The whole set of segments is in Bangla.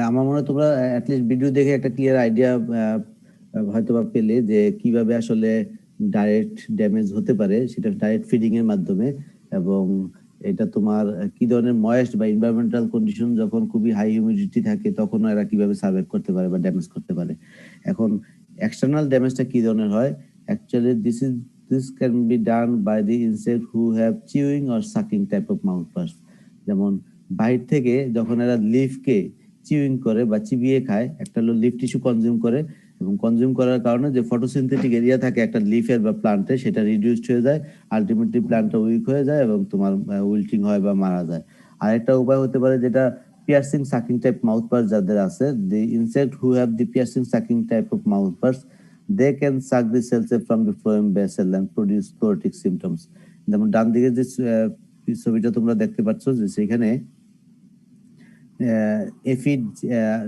আমার মনে হয় তোমরা অ্যাটলিস্ট ভিডিও দেখে একটা ক্লিয়ার আইডিয়া হয়তো বা পেলে যে কিভাবে আসলে ডাইরেক্ট ড্যামেজ হতে পারে, সেটা ডাইরেক্ট ফিডিং এর মাধ্যমে। এবং এটা তোমার কি ধরনের ময়েস্ট বা এনভায়রনমেন্টাল কন্ডিশন যখন খুবই হাই হিউমিডিটি থাকে তখন এরা কিভাবে সার্ভাইভ করতে পারে বা ড্যামেজ করতে পারে। এখন এক্সটার্নাল ড্যামেজটা কি ধরনের হয়? Actually this can be done by the insect who have chewing or sucking type of mouth parts. যেমন বাইরে থেকে যখন এরা লিফকে চিউইং করে বা চিবিয়ে খায়, একটা হলো লিফ টিস্যু কনজিউম করে, এবং কনজিউম করার কারণে যে ফটোসিনথেটিক এরিয়া থাকে একটা লিফের বা প্লান্টে, সেটা রিডিউসড হয়ে যায়। আলটিমেটলি প্লান্টটা উইক হয়ে যায় এবং তোমার উইল্টিং হয় বা মারা যায়। আরেকটা উপায় হতে পারে যেটা piercing sucking type mouth parts যাদের আছে, the insect who have the piercing sucking type of mouth parts, they can suck the cells from the phloem vessel and produce chlorotic symptoms. যেমন ডান দিকে যে ছবিটা তোমরা দেখতে পাচ্ছ, যে সেখানে এফিড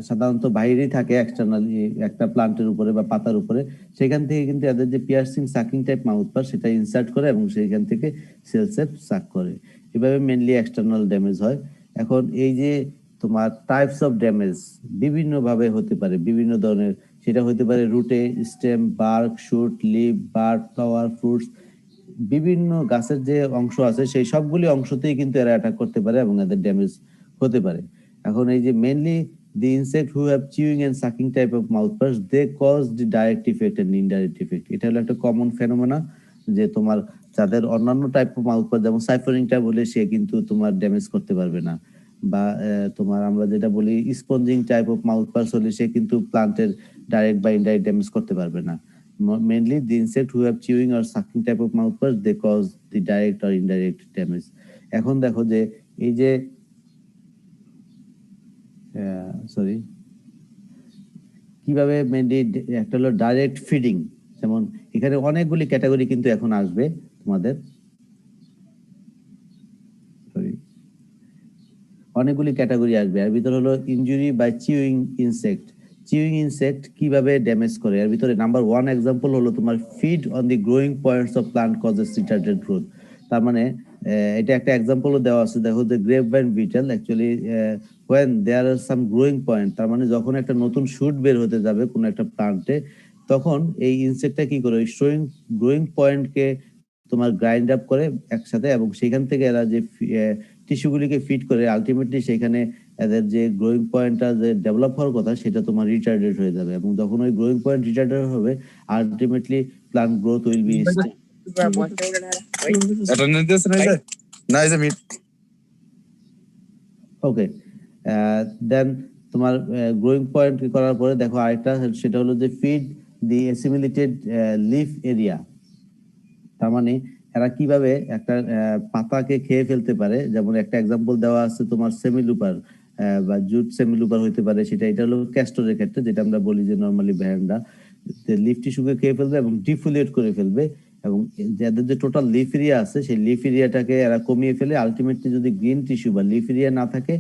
সাধারণত বাইরেই থাকে এক্সটার্নালি একটা প্লান্টের উপরে বা পাতার উপরে। সেখান থেকে কিন্তু এদের যে piercing sucking type mouth part সেটা ইনসার্ট করে এবং সেইখান থেকে সেলসেপ সাক করে। এভাবে মেনলি এক্সটার্নাল ড্যামেজ হয়। এখন এই যে তোমার টাইপস অফ ড্যামেজ বিভিন্ন ভাবে হতে পারে, বিভিন্ন ধরনের। সেটা হতে পারে রুটে, stem, bark, shoot, leaf, bud, flower, fruits, বিভিন্ন গাছের যে অংশ আছে সেই সবগুলি অংশতেই কিন্তু এরা অ্যাটাক করতে পারে এবং এদের ড্যামেজ হতে পারে। এখন এই যে mainly the insect who have chewing and sucking type of mouth parts, they cause the direct effect and indirect effect. এটা হলো একটা কমন ফেনোমেনা, যে তোমার যাদের অন্যান্য টাইপ অফ মাউথ পার্ট যেমন সাইফারিং টাইপ হলে সে কিন্তু তোমার ড্যামেজ করতে পারবে না, বা তোমার আমরা যেটা বলি sponging type of mouth parts হলে সে কিন্তু প্লান্টের ডাইরেক্ট বা ইনডাইরেক্ট ড্যামেজ করতে পারবে না। Mainly, the insect who have chewing or sucking type of mouth parts, they cause the direct or indirect damage. এখন দেখো যে এই যে সরি, কিভাবে মেনলি একটা হলো ডাইরেক্ট ফিডিং। যেমন এখানে অনেকগুলি ক্যাটাগরি কিন্তু এখন আসবে তোমাদের, সরি, অনেকগুলি ক্যাটাগরি আসবে। এর ভিতরে হলো injury by chewing insect. Chewing insect কিভাবে ড্যামেজ করে, এর ভিতরে নাম্বার ওয়ান এক্সাম্পল হলো তোমার feed on the growing points of plant causes retarded growth. তার মানে এটা একটা এক্সাম্পলও দেওয়া আছে, দেখো যে grapevine beetle actually when there are some growing point, তার মানে যখন একটা নতুন শুট বের হতে যাবে কোনো একটা প্লান্টে, তখন এই ইনসেক্টটা কি করে ওই গ্রোয়িং পয়েন্টকে তোমার গ্রাইন্ড আপ করে একসাথে, এবং সেখান থেকে এরা যে টিস্যুগুলিকে ফিট করে আলটিমেটলি সেখানে এদের যে গ্রোয়িং পয়েন্টটা যে ডেভেলপ হওয়ার কথা সেটা তোমার রিটার্ডেড হয়ে যাবে। এবং যখন ওই গ্রোয়িং পয়েন্ট রিটার্ডেড হবে ultimately plant growth will be okay. Then তোমার গ্রোয়িং পয়েন্ট করার পরে দেখো আরেকটা, সেটা হলো যে ফিড দি অ্যাসিমিলেটেড লিফ এরিয়া। তার মানে এরা কিভাবে একটা পাতাকে খেয়ে ফেলতে পারে। যেমন একটা এক্সাম্পল দেওয়া আছে তোমার সেমিলুপার বা জুট সেমিলুপার হইতে পারে, সেটা এটা হলো ক্যাস্টরের ক্ষেত্রে, যেটা আমরা বলি যে নর্মালি ভ্যারান্ডা লিফ টিস্যুকে খেয়ে ফেলবে এবং ডিফোলিয়েট করে ফেলবে। এবং যাদের যে টোটাল লিফ এরিয়া আছে সেই লিফ এরিয়াটাকে এরা কমিয়ে ফেলে। আলটিমেটলি যদি গ্রিন টিস্যু বা লিফ এরিয়া না থাকে,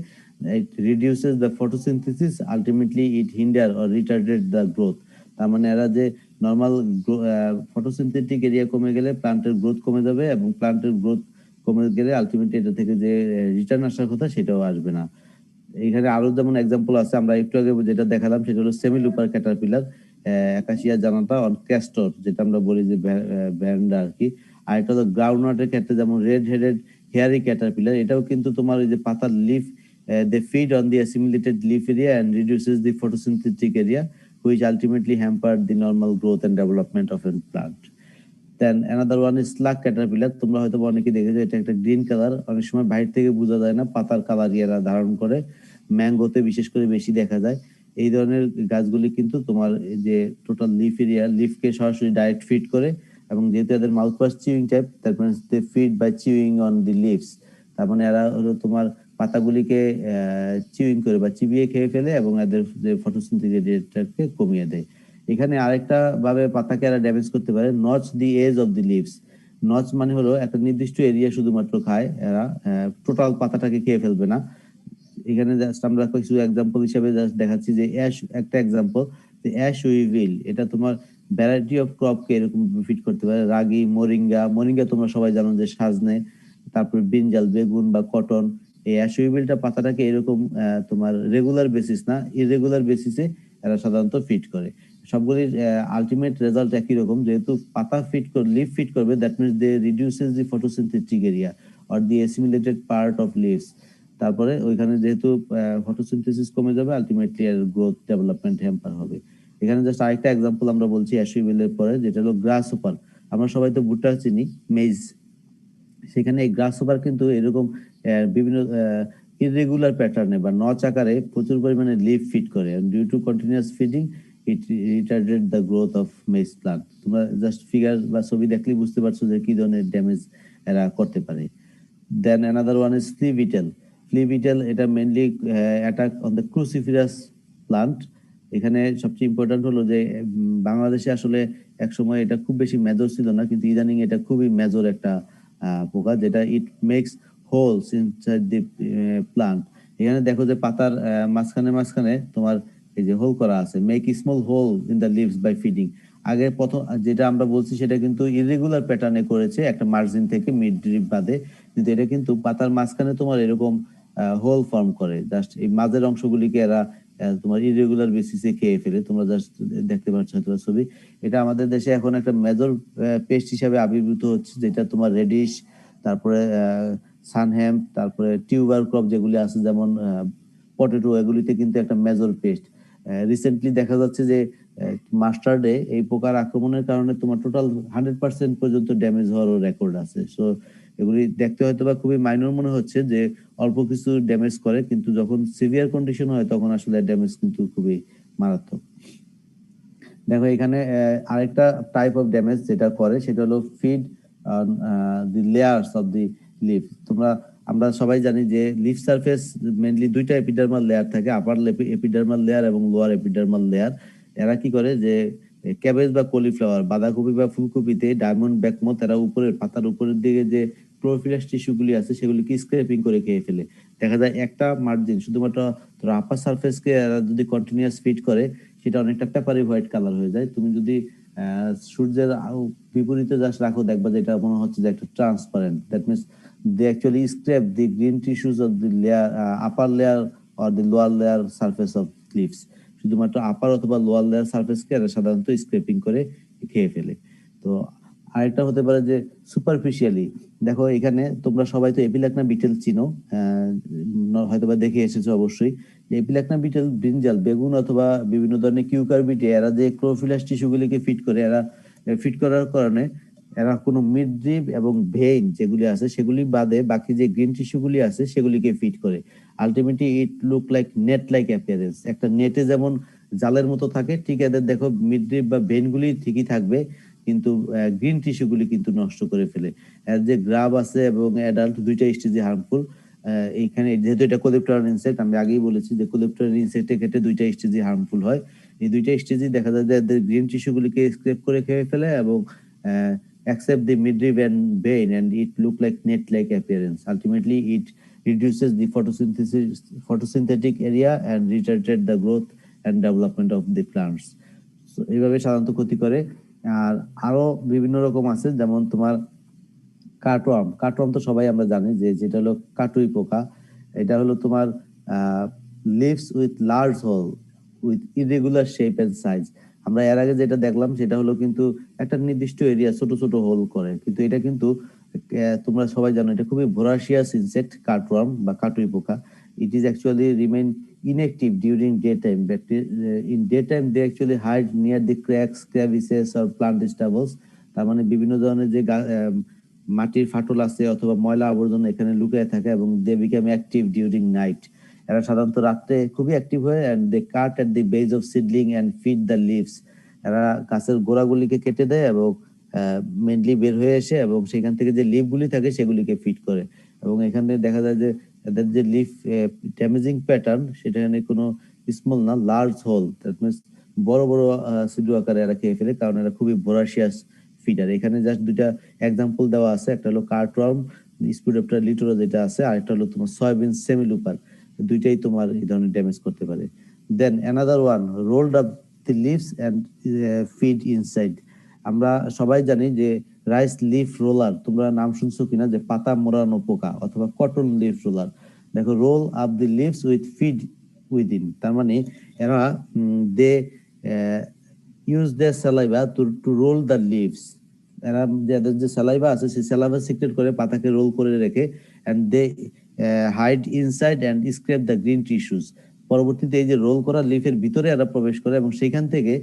it reduces the photosynthesis, ultimately it hinder or retarded the growth। তার মানে এরা যে নর্মাল ফটোসিনথেটিক এরিয়া কমে গেলে প্লান্টের গ্রোথ কমে যাবে, এবং প্লান্টের গ্রোথ কমে গেলে আলটিমেটলি এটা থেকে যে রিটার্ন আসার কথা সেটাও আসবে না। এখানে আরো যেমন এক্সাম্পল আছে, আমরা একটু আগে যেটা দেখালাম সেটা হলো সেমিলুপার ক্যাটারপিলার, একাশিয়া জানাতা অন ক্যাস্টর, যেটা আমরা বলি যে ভ্যান্ডা আর কি। আর এটা হলো গ্রাউন্ডনাটের ক্ষেত্রে যেমন রেড হেডেড হেয়ারি ক্যাটারপিলার, এটাও কিন্তু তোমার ওই যে পাতার leaf, they feed on the assimilated leaf area and reduces the photosynthetic area, which ultimately hamper the normal growth and development of a plant. Then another one is slug caterpillar। তোমরা হয়তো অনেকে দেখেছো, এটা একটা গ্রিন কালার, অনেক সময় বাইরে থেকে বোঝা যায় না, পাতার কালার এরা ধারণ করে, ম্যাঙ্গোতে বিশেষ করে বেশি দেখা যায়। এই ধরনের গাছগুলি কিন্তু তোমার যে টোটাল লিফ এরিয়া, লিফকে সরাসরি ডাইরেক্ট ফিড করে, এবং যেহেতু এদের মাউথ পাস চিউইং টাইপ, তার মানে they feed by chewing on the leaves. তার মানে এরা হলো তোমার পাতাগুলিকে চিউইং করে বা চিবিয়ে খেয়ে ফেলে এবং এদের যে ফটোসিনথেটিক রেটটাকে কমিয়ে দেয়। এখানে আরেকটা ভাবে পাতাকে এরা ড্যামেজ করতে পারে, notch the edge of the leaves. Notch মানে হলো একটা নির্দিষ্ট এরিয়া শুধুমাত্র খায় এরা, টোটাল পাতাটাকে খেয়ে ফেলবে না। এখানে জাস্ট আমরা কিছু এক্সাম্পল হিসেবে জাস্ট দেখাচ্ছি যে অ্যাশ একটা এক্সাম্পল, যে অ্যাশ উইভিল, এটা তোমার ভ্যারাইটি অফ ক্রপকে এরকম ফিট করতে পারে। রাগি, মোরিঙ্গা, মোরিঙ্গা তোমরা সবাই জানো যে সাজনে, তারপর ব্রিঞ্জাল, বেগুন বা কটন, এই অ্যাশউইবিলটা পাতাটাকে এরকম তোমার রেগুলার বেসিস না, ইরেগুলার বেসিসে এরা সাধারণত ফিট করে। সবগুলির আলটিমেট রেজাল্ট একই রকম, যেহেতু পাতা ফিট করে লিফ ফিট করবে, that means they reduces the photosynthetic area or the assimilated part of leaves. তারপরে ওইখানে যেহেতু ফটোসিনথেসিস কমে যাবে, আলটিমেটলি এর গ্রোথ ডেভেলপমেন্ট হ্যাম্পার হবে। এখানে জাস্ট আরেকটা এক্সাম্পল আমরা বলছি অ্যাশউইবিলের পরে, যেটা হলো গ্রাস হোপার। আমরা সবাই তো ভুট্টা চিনি, মেজ। সেখানে এই গ্রাস হোপার কিন্তু এরকম বিভিন্ন ইরেগুলার প্যাটার্নে বা নচ আকারে প্রচুর পরিমাণে লিভ ফিট করে। Due to continuous feeding it retarded the growth of maize plant. তোমরা জাস্ট ফিগার বা ছবি দেখলেই বুঝতে পারছো যে কি ধরনের ড্যামেজ এরা করতে পারে। Then another one is flea beetle. Flea beetle এটা mainly attack on the cruciferous plant. এখানে সবচেয়ে ইম্পর্টেন্ট হলো যে বাংলাদেশে আসলে একসময় এটা খুব বেশি মেজর ছিল না, কিন্তু ইদানিং এটা খুবই মেজর একটা পোকা, যেটা it makes holes inside the plant. এখানে দেখো যে পাতার মাঝখানে মাঝখানে তোমার এই যে হোল করা আছে, make small hole in the leaves by feeding. আগে প্রথম যেটা আমরা বলছি সেটা কিন্তু ইরেগুলার প্যাটার্নে করেছে, একটা মার্জিন থেকে মিড ড্রিপ বাদে, কিন্তু এটা কিন্তু পাতার মাঝখানে তোমার এরকম হোল ফর্ম করে। জাস্ট এই মাঝের অংশগুলিকে এরা তোমার ইরেগুলার বেসিসে খেয়ে ফেলে। তোমরা জাস্ট দেখতে পাচ্ছ হয়তো ছবি। এটা আমাদের দেশে এখন একটা মেজর পেস্ট হিসাবে আবির্ভূত হচ্ছে, যেটা তোমার রেডিশ, তারপরে সানহ্যাম, তারপরে টিউবার ক্রপ যেগুলি আছে যেমন পটেটো, এগুলিতে কিন্তু একটা মেজর পেস্ট। রিসেন্টলি দেখা যাচ্ছে যে মাস্টার্ডে এই পোকার আক্রমণের কারণে তোমার টোটাল 100% পর্যন্ত ড্যামেজ হওয়ারও রেকর্ড আছে। সো এগুলি দেখতে হয়তো বা খুবই মাইনর মনে হচ্ছে যে অল্প কিছু ড্যামেজ করে, কিন্তু যখন সিভিয়ার কন্ডিশন হয় তখন আসলে ড্যামেজ কিন্তু খুবই মারাত্মক। দেখো এখানে আরেকটা টাইপ অফ ড্যামেজ যেটা করে সেটা হলো feed the layers of the leaf. আমরা সবাই জানি যে লিফ সারফেস মেইনলি দুইটা এপিডার্মাল লেয়ার থাকে, আপার এপিডার্মাল লেয়ার এবং লোয়ার এপিডার্মাল লেয়ার। এরা কি করে যে ক্যাবেজ বা কলিফ্লাওয়ার, বাঁধাকপি বা ফুলকপিতে ডায়মন্ড ব্যাকমথ এরা উপরের পাতার উপরের দিকে যে ক্লোরোফিলাস টিস্যুগুলি আছে সেগুলিকে স্ক্র্যাপিং করে খেয়ে ফেলে। দেখা যায় একটা মার্জিন শুধুমাত্র আপার সারফেসকে এরা যদি কন্টিনিউয়াস ফিড করে, সেটা অনেকটা পেপারি হোয়াইট কালার হয়ে যায়। তুমি যদি সূর্যের বিপরীতে জাস্ট রাখো, দেখবা যে এটা মনে হচ্ছে যে একটা transparent. That means they actually scrape the green tissues of the layer, upper layer or the lower layer surface of leaves. শুধুমাত্র আপার অথবা লোয়ার লেয়ার সারফেসকে এরা সাধারণত স্ক্রেপিং করে খেয়ে ফেলে। তো আরেকটা হতে পারে যে সুপারফিশিয়ালি। দেখো এখানে তোমরা সবাই তো এপিল্যাকনা বিটেল চিনো, হয়তোবা দেখে এসেছো অবশ্যই। এপিল্যাকনা বিটেল ব্রিঞ্জাল, বেগুন অথবা বিভিন্ন ধরনের কিউকারবিটে এরা যে ক্লোরোফিলাস টিস্যুগুলিকে ফিট করে, এরা ফিট করার কারণে এরা কোনো মিডরিপ এবং ভেইন যেগুলি আছে সেগুলি বাদে বাকি যে গ্রিন টিস্যুগুলি আছে সেগুলিকে ফিট করে। আলটিমেটলি ইট look like net like appearance. একটা নেটে যেমন জালের মতো থাকে, ঠিক এদের দেখো মিডরিপ বা ভেইনগুলি ঠিকই থাকবে, কিন্তু গ্রিন টিস্যুগুলি কিন্তু নষ্ট করে ফেলে। এর যে গ্রাব আছে এবং অ্যাডাল্ট দুইটা স্টেজে হার্মফুল। এইখানে যেহেতু এটা কোলেপ্টোরান ইনসেক্ট, আমি আগেই বলেছি যে কোলেপ্টোরান ইনসেক্টের ক্ষেত্রে দুইটা স্টেজে হার্মফুল হয়। এই দুইটা স্টেজে দেখা যায় যে এদের গ্রিন টিস্যুগুলিকে স্ক্রেপ করে খেয়ে ফেলে এবং except the midrib and vein, and it look like net-like appearance. Ultimately, it reduces the photosynthetic area and retarded the growth and development of the plants. So এইভাবে সাধারণত ক্ষতি করে। আর আরো বিভিন্ন রকম আছে, যেমন তোমার কাটওয়ার্ম। কাটওয়ার্ম তো সবাই আমরা জানি যে যেটা হলো কাটুই পোকা। এটা হলো তোমার leaves with large hole with irregular shape and size. আমরা এর আগে যেটা দেখলাম সেটা হলো কিন্তু একটা নির্দিষ্ট এরিয়া ছোট ছোট হোল করে, কিন্তু এটা কিন্তু তোমরা সবাই জানো এটা খুবই ভোরাসিয়াস ইনসেক্ট, কাটওয়ার্ম বা কাটুই পোকা। It is actually remain inactive during daytime, but in daytime they actually hide near the cracks, crevices or plant stubbles. তার মানে বিভিন্ন ধরনের যে মাটির ফাটল আছে অথবা ময়লা আবর্জনা এখানে লুকিয়ে থাকে এবং they become active during night. এরা সাধারণত রাত্রে খুবই অ্যাক্টিভ হয় and they cut at the base of seedling and feed the leaves. এরা গাছের গোড়াগুলিকে কেটে দেয় এবং মেইনলি বের হয়ে এসে এবং সেখান থেকে যে লিফগুলি থাকে সেগুলিকে ফিড করে। এবং এখানে দেখা যায় যে এদের যে লিফ ড্যামেজিং প্যাটার্ন সেখানে কোনো স্মল না, লার্জ হোল, দ্যাট মিনস বড় বড় সিডু আকারে এরা খেয়ে ফেলে, কারণ এরা খুবই ভোরাসিয়াস ফিডার। এখানে জাস্ট দুইটা এক্সাম্পল দেওয়া আছে, একটা হলো কার্টওয়ার্ম স্পিডোপ্টেরা লিটোরা যেটা আছে, আর একটা হলো তোমার সয়াবিন সেমিলুপার। দুইটাই তোমার এই ধরনের ড্যামেজ করতে পারে। Then another one, rolled up the leaves and feed inside. আমরা সবাই জানি যে রাইস লিফ রোলার, তোমরা নাম শুনছো কিনা, যে পাতা মোড়ানো পোকা অথবা কটন লিফ রোলার। দেখো roll up the leaves with feed within, তার মানে এরা they use their saliva to roll the leaves. এরা যাদের যে স্যালাইভা আছে সেই স্যালাইভা সিক্রেট করে পাতাকে রোল করে রেখে and they hide inside and scrape the green tissues. পরবর্তীতে এই যে রোল করা লিফের ভিতরে এরা প্রবেশ করে এবং সেখান থেকে